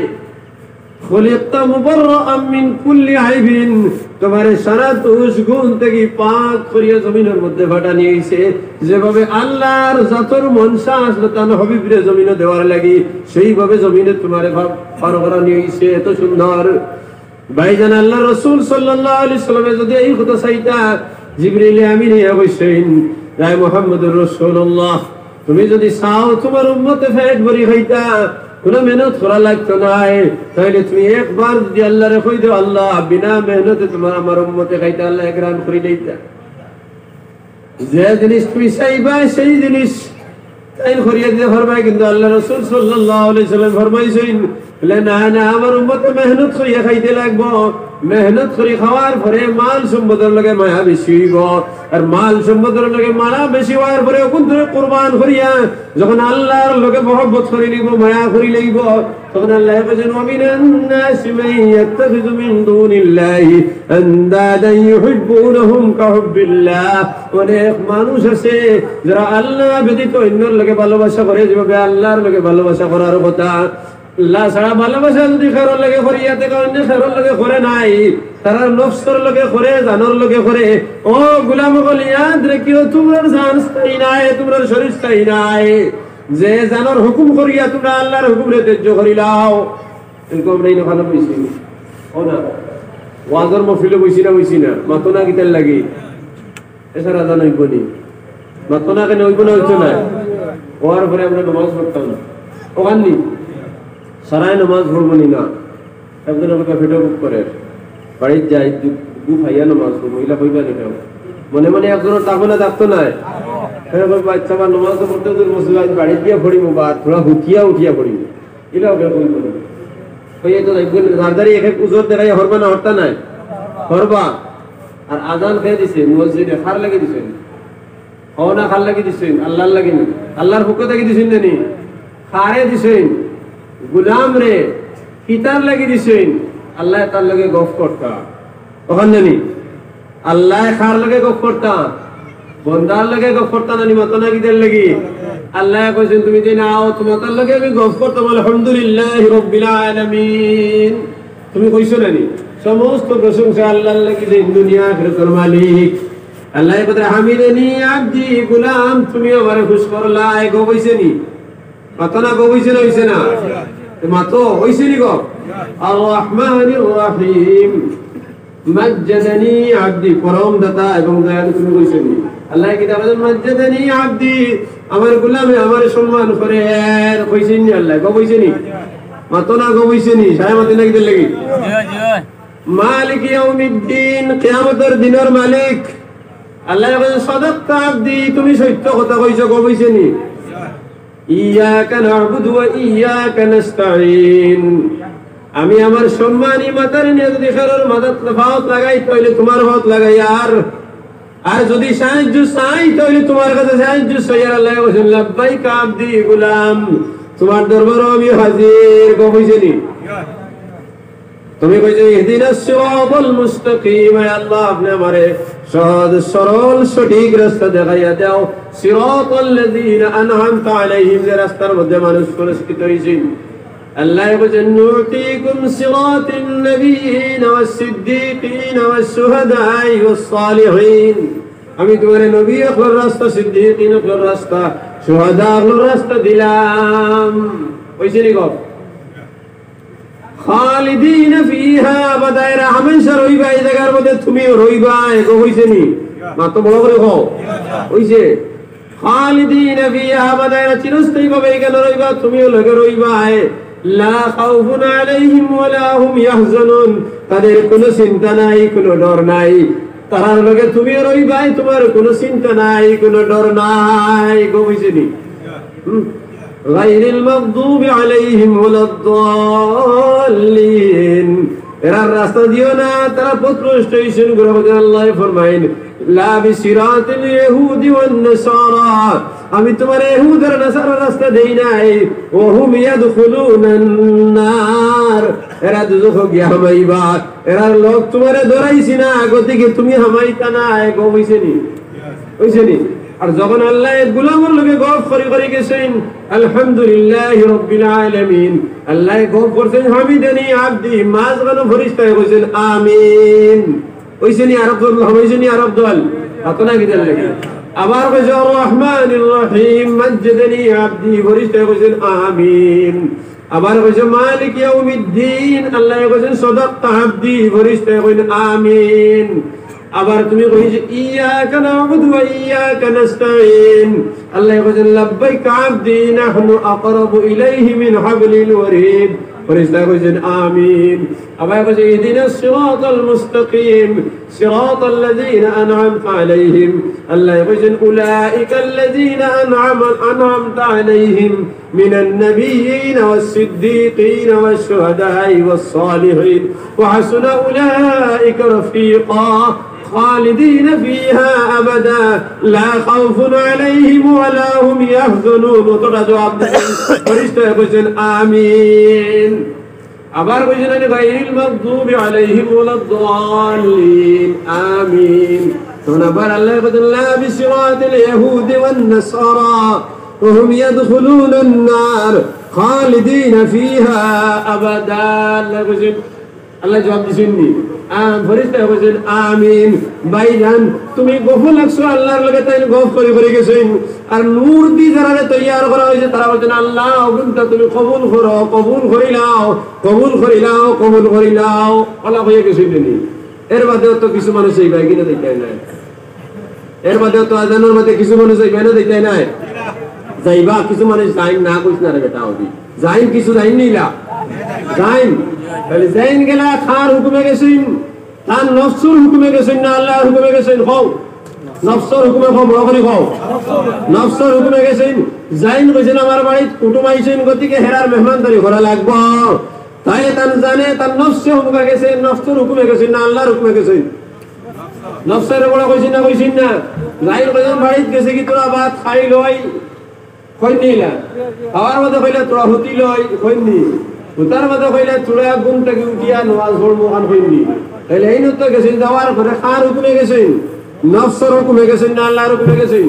খুলিকতা মুবাররাআন মিন কুল্লি আইবিন, তোমার সারা দোষ গুণ থেকে পাক করিয়া জমিনের মধ্যে ফাটানি হইছে। যেভাবে আল্লাহর যতর মনসা আসলে তার হাবিবরে জমিনে দেওয়ার লাগি, সেইভাবে জমিনে তোমার পার করা হইছে। এত সুন্দর ভাইজান আল্লাহ রাসূল সাল্লাল্লাহু আলাইহি সাল্লামে যদি এই কথা চাইতা, জিবরিল আমিন ইয়া কইছেন, রায় মুহাম্মদুর রাসূলুল্লাহ, তুমি যদি চাও তোমার উম্মতে পেট ভরি খাইতা, কোন মেহনত করা লাগতো নাই, তাহলে তুমি একবার যদি আল্লাহরে কই দাও, আল্লাহ বিনা মেহনতে তোমার আমার উম্মতে খাইতে আল্লাহ একরাম করে দিতা। যে জিনিস তুমি চাইবা সেই জিনিস তাই করিয়া দিতে পারবা, কিন্তু আল্লাহ রাসূল সাল্লাল্লাহু আলাইহি সাল্লাম ফরমাইছেন, না না, আমার উম্মতে মেহনত করিয়া খাইতে লাগবো। মেহনত করে খাওয়ার পরে মাল সম্পদের লগে মায়া বেশি হইব, আর মাল সম্পদের লগে মায়া বেশি হওয়ার পরে কোন কুরবান করিয়া যখন আল্লাহর লগে মহব্বত করে নিব, মায়া করি লইব, তখন আল্লাহ বলেন, ওয়া মিনান নাসি মান ইয়াত্তাখিযু মিন দুনিল্লাহি আনদাদান ইউহিব্বুনাহুম কাহুব্বিল্লাহ। অনেক মানুষ আছে যারা আল্লাহ ব্যতীত অন্যের লগে ভালোবাসা করে, যেভাবে আল্লাহর লগে ভালোবাসা করার কথা। আল্লাহ ছাড়া ভালোবাসা যদি খেরর লগে করিয়া থেকে অন্য খেরর লগে করে নাই, তারা নফসর লগে করে, জানর লগে করে। ও গোলাম বলি ইয়াদ রাখিও, তোমরা জান স্থায়ী নাই, তোমরা শরীর স্থায়ী নাই। যে জানর হুকুম করিয়া তোমরা আল্লাহর হুকুমে তেজ্য করিলাও, এরকম আমরা এখানে বইছি ও না, ওয়াজর মফিলে বইছি না, মাতো না কিতার লাগি এছাড়া জান হইব নি, মাতো না কেন হইব না, হইতো না। হওয়ার পরে আমরা নামাজ পড়তাম ওখানি সারাই নামাজ পড়বো না, একজন আমাকে ভিডিও বুক করে বাড়ির যাই দু ভাইয়া নামাজ পড়বো, মহিলা কইবা দেখাও মনে মনে একজনের তাহলে থাকতো না, বাচ্চা বা নামাজ পড়তে মসজিদ বাড়ি দিয়ে পড়িব বা থোড়া হুকিয়া উঠিয়া পড়িব, এটা ওকে কইব না। কইয়ে তো রাজদারি এক উজোর দেখাই হরবা না, হরতা নাই হরবা। আর আজান খেয়ে দিছে মসজিদে, খার লাগি দিছেন ও না, খার লাগি দিছেন আল্লাহর লাগি না, আল্লাহর হুকুম থাকি দিছেন নি, খারে দিছেন গুলাম রে কিতার লাগি দিছেন, আল্লাহ তার লগে গফ করতা ওখান জানি, আল্লাহ খার লগে গফ করতা, বন্দার লগে গফ করতা না, মত না কিদের লাগি। আল্লাহ কইছেন তুমি যে নাও তোমার তার লগে আমি গফ করতাম, আলহামদুলিল্লাহি রাব্বিল আলামিন। তুমি কইছো না নি, সমস্ত প্রশংসা আল্লাহর লাগি, যে দুনিয়া আখিরাতের মালিক। আল্লাহ বলে হামিদানি আবদি, গোলাম তুমি আমারে খুশ করলা, এ গো কইছে নি, মাতো না গো কইছে না, হইছে না মাতো হইছে নি গো। আর রহমানির রহিম, মাজ্জাদানি আবদি, পরম দাতা এবং দয়ালু তুমি কইছো নি। আল্লাহ কি বলেন, মাজ্জাদানি আবদি, আমার গোলামে আমার সম্মান করে, কইছে নি আল্লাহ গো কইছে নি, মাতো না গো কইছে নি, সায় মাতি না কিদের লাগি। মালিক ইয়াউমিদ্দিন, কিয়ামতের দিনের মালিক। আল্লাহ বলেন, সাদাক্তা আবদি, তুমি সত্য কথা কইছো গো কইছে নি। ইয়াকা না'বুদু ওয়া ইয়াকা নাস্তাঈন। আমি আমার সম্মানী মাতার নিয়ে যদি কারোর মাথার ফাওত লাগাই তাহলে তোমার ফাওত লাগাই, আর যদি সাহায্য চাই তাহলে তোমার কাছে সাহায্য চাই। আল্লাহ বলেন লাব্বাইকা আবদি গুলাম, তোমার দরবারে আমি হাজির। কইছেনি তুমি কইছো ইহদিনাস সিরাতাল মুস্তাকিম, হে আল্লাহ আপনি আমারে সহজ সরল সঠিক রাস্তা দেখাইয়া দাও। সিরাতাল লাযিনা আন'আমতা আলাইহিম, যে রাস্তার মধ্যে মানুষ পুরস্কৃত হয়েছেন। আল্লাহ বলেন নুতিকুম সিরাতান নবিয়িন ওয়াস সিদ্দীকিন ওয়াস শুহাদাই ওয়াস সালিহিন, আমি তোমার নবী হওয়ার রাস্তা, সিদ্দীকিন হওয়ার রাস্তা, শুহাদা হওয়ার রাস্তা দিলাম। কইছেনি গো খালিদিন ফিহা আবাদা, এরা হামেশা রইবা এই জায়গার মধ্যে, তুমিও রইবা। এগো হইছেনি মাত্র বড় করে কও হইছে খালিদিন ফিহা আবাদা, এরা চিরস্থায়ী ভাবে এখানে রইবা, তুমিও লগে রইবা। লা খাউফুন আলাইহিম ওয়ালা হুম ইয়াহজানুন, তাদের কোনো চিন্তা নাই, কোনো ডর নাই। তার লগে তুমিও রইবা, তোমার কোনো চিন্তা নাই, কোনো ডর নাই। গো হইছেনি গায়রিল মাগদুবি আলাইহিম ওয়ালাদ-দাল্লিন, এরা রাস্তা দিও না, তারা পথভ্রষ্ট হইছেন। আল্লাহ ফরমাইন লা বিসিরাতিল ইহুদি ওয়ান নাসারা, আমি তোমার ইহুদ আর নাসারা রাস্তা দেই নাই। ওয়া হুম ইয়াদখুলুনান নার, এরা দুজখ গিয়া হামাইবা। এরা লোক তোমারে ধরাইছি না, গতিকে তুমি হামাইতা না। গো হইছেনি হইছেনি। আর যখন আল্লাহ গোলামের লগে গফ করে গেছেন আলহামদুলিল্লাহি রাব্বিল আলামিন, আল্লাহ গফ করছেন হামিদানি আবদি, মাঝখানে ফেরেশতায় কইছেন আমিন। কইছেনি আরব দল, হইছেনি আরব দল আতনা কি দেন লাগে। আবার কইছে আর রহমানির রহিম মাজ্জাদানি আবদি, ফেরেশতায় কইছেন আমিন। আবার কইছে মালিক ইয়াউমিদ্দিন, আল্লাহ কইছেন সাদাক্তা আবদি, ফেরেশতায় কইছেন আমিন। আবার তুমি কইছো ইয়াকা না'বুদু ওয়া ইয়াকা নাস্তাঈন, আল্লাহ কইছেন লাব্বাইকা আবদি নাহনু আকরাবু ইলাইহি মিন হাবলিল ওয়ারিদ, ফেরেশতা কইছেন আমিন। আবার কইছে ইহদিনাস সিরাতাল মুস্তাকিম সিরাতাল লাযিনা আন'আমতা আলাইহিম, আল্লাহ কইছেন উলাইকাল লাযিনা আন'আমতা আলাইহিম মিনান নাবিয়্যিন ওয়াস সিদ্দীকিন ওয়াস শুহাদাই ওয়াস সালিহিন ওয়া হাসুনা উলাইকা রাফীকা خالدين فيها أبدا لا خوف عليهم ولا هم يحزنون। তোরা জবাব দিবেন ফেরেশতা কইছেন আমিন। আবার কইছেন গায়রিল মাগদুবি আলাইহিম ওয়ালাদ-দাল্লিন, আমিন। তখন আবার আল্লাহ বলেন লা বিসিরাতিল ইহুদি ওয়ান নাসারা ওয়া হুম ইয়াদখুলুনান নার খালিদিন ফিহা আবাদা। আল্লাহ কইছেন, আল্লাহ জবাব দিছেন নি ফেরেশতা কইছেন আমিন। ভাইজান তুমি গফল লাগছো আল্লাহর লগে, তাই গফ করে গেছেন। আর নূর দি যারা তৈয়ার করা হয়েছে তারা বলছেন আল্লাহ ওগুনটা তুমি কবুল করো, কবুল করিলাও, কবুল করিলাও, কবুল করিলাও। আল্লাহ হয়ে গেছেন নি। এর বাদেও তো কিছু মানুষ এই ভাই কিনা দেখায় নাই, এর বাদেও তো আজানের মধ্যে কিছু মানুষ এই ভাই না দেখায় নাই। যাইবা কিছু মানুষ যাইন না কইছ না রে বেটা, হবি যাইন কিছু যাইন নিলা যাইন, তাহলে যাইন গেলা খার হুকুমে গেছেন, তার নফসুর হুকুমে গেছেন না আল্লাহর হুকুমে গেছেন। হও নফসর হুকুমে খাও, বড় করে খাও, নফসর হুকুমে গেছেন। যাইন কইছেন আমার বাড়িতে কুটুম আইছেন, গতিকে হেরার মেহমানদারি করা লাগবো, তাই তার জানে তার নফসে হুকুমে গেছেন, নফসর হুকুমে গেছেন না আল্লাহর হুকুমে গেছেন। নফসের বড় কইছেন না কইছেন না। যাইন কইছেন বাড়িতে গেছে কি তোরা ভাত খাই লই, কই নিলা খাওয়ার মধ্যে কইলে তোরা হুতি লই, কইনি হুতার মধ্যে কইলে তোরা ঘুমটাকে উঠিয়া নামাজ পড়বো কান, কইনি। তাহলে এই নতো গেছেন যাওয়ার পরে খার হুকুমে গেছেন, নফসর হুকুমে গেছেন না আল্লাহর হুকুমে গেছেন,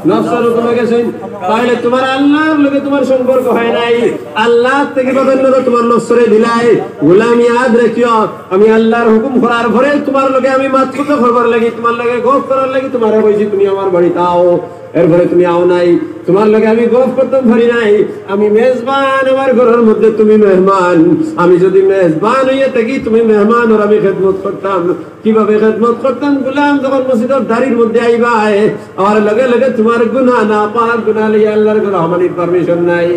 নফসর হুকুমে গেছেন। তাহলে তোমার আল্লাহর লগে তোমার সম্পর্ক হয় নাই, আল্লাহ থেকে বদল তোমার নফসরে দিলাই। গোলাম ইয়াদ রাখিও, আমি আল্লাহর হুকুম করার পরে তোমার লগে আমি মাত্র করবার লাগি, তোমার লগে গফ করার লাগি তোমার কইছি তুমি আমার বাড়িতে আও, এরপরে তুমি আও নাই। তোমার লগে আমি গফ করতাম পারি নাই, আমি মেজবান, আমার ঘরের মধ্যে তুমি মেহমান। আমি যদি মেজবান হইয়া থাকি তুমি মেহমান, আর আমি খেদমত করতাম। কিভাবে খেদমত করতাম? গোলাম যখন মসজিদের দাড়ির মধ্যে আইবা আমার লগে লগে তোমার গুনাহ না পাক, গুনাহ লইয়া আল্লাহর রহমানির পারমিশন নাই।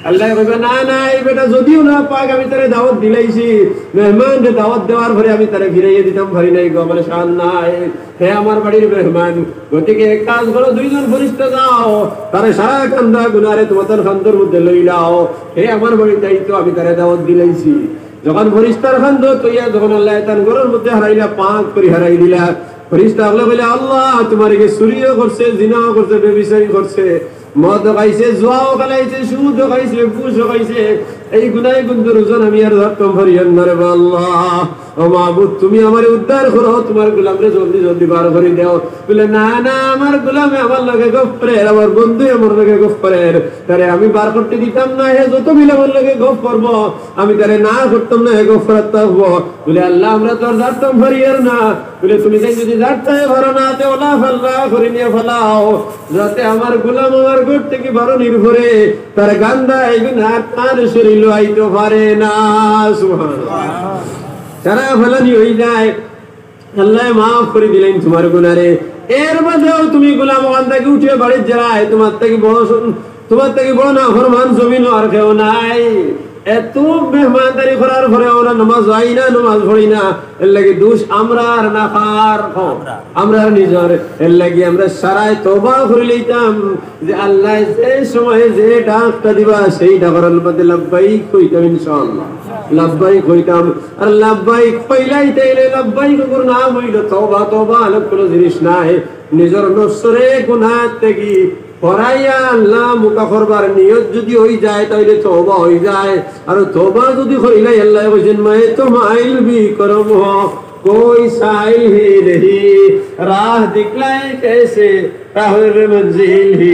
আল্লাহ কইবে না না এই বেটা যদিও না পাক আমি তারে দাওয়াত দিলাইছি মেহমানকে দাওয়াত দেওয়ার পরে আমি তারে ফিরাইয়ে দিতাম পারি নাই গো আমার শান নাই হে আমার বাড়ির মেহমান গতিকে এক কাজ করো দুইজন ফরিস্তা যাও তারে সারা কান্দা গুনারে তোমাদের খান্দর মধ্যে লইলাও হে আমার বাড়ির দায়িত্ব আমি তারে দাওয়াত দিলাইছি যখন ফরিস্তার খান্দ তৈয়া যখন আল্লাহ তার ঘরের মধ্যে হারাইলা পাক করে হারাই দিলা ফরিস্তা আল্লাহ বলে আল্লাহ তোমার কি চুরিও করছে জিনাও করছে বেবিচারি করছে মদ খাইছে জুয়াও খেলাইছে সুদ খাইছে ঘুষ খাইছে এই গুনাই গুন্দর ওজন আমি আর ধরতাম পারিয়ান না রে আল্লাহ ও মাহবুব তুমি আমার উদ্ধার করো তোমার গোলামরে জলদি জলদি বার করে দাও বলে না না আমার গোলামে আমার লগে গফরের আমার বন্ধু আমার লগে গফরের তারে আমি বার করতে দিতাম না হে যত মিলে আমার লগে গফ করবো আমি তারে না করতাম না হে গফরাত থাকবো বলে আল্লাহ আমরা তো আর ধরতাম পারিয়ার না বলে তুমি যদি ধরতে পারো না তে ওলা ফাল্লা করে নিয়ে ফেলাও যাতে আমার গোলাম আমার গোট থেকে বড় নির্ভরে তার গান্দা এগুলো তার শরীর আইতে পারে না সুবহানাল্লাহ সারা ফেলানি হয়ে যায় আল্লাহ মাফ করে দিলেন তোমার গুনারে এর মধ্যেও তুমি গোলাম বান্দাকে উঠে বাড়ির যায় তোমার থেকে বড় না ফরমান জমিন আর কেউ নাই এত মেহমানদারি করার পরে ওরা নামাজ হয় না নামাজ পড়ি না এর লাগে দোষ আমরা আর না খার আমরা নিজের এর লাগে আমরা সারাই তওবা করে লইতাম যে আল্লাহ যে সময় যে ডাকটা দিবা সেই ডাকার মধ্যে লাব্বাইক কইতাম ইনশাআল্লাহ লাব্বাইক কইতাম আর লাব্বাইক পয়লাই তাইলে লাব্বাইক করে না হইল তওবা তওবা আলাপ কোনো জিনিস নাই নিজের নফসরে গুনাহ থেকে পরাইয়া আল্লাহ মুকা করবার নিয়ত যদি হয়ে যায় তাহলে তওবা হয়ে যায় আর তওবা যদি হইলে আল্লাহ বলেন मैं तुम्हाइल भी करम हो कोई साइल ही नहीं राह दिखलाए कैसे राह मंजिल ही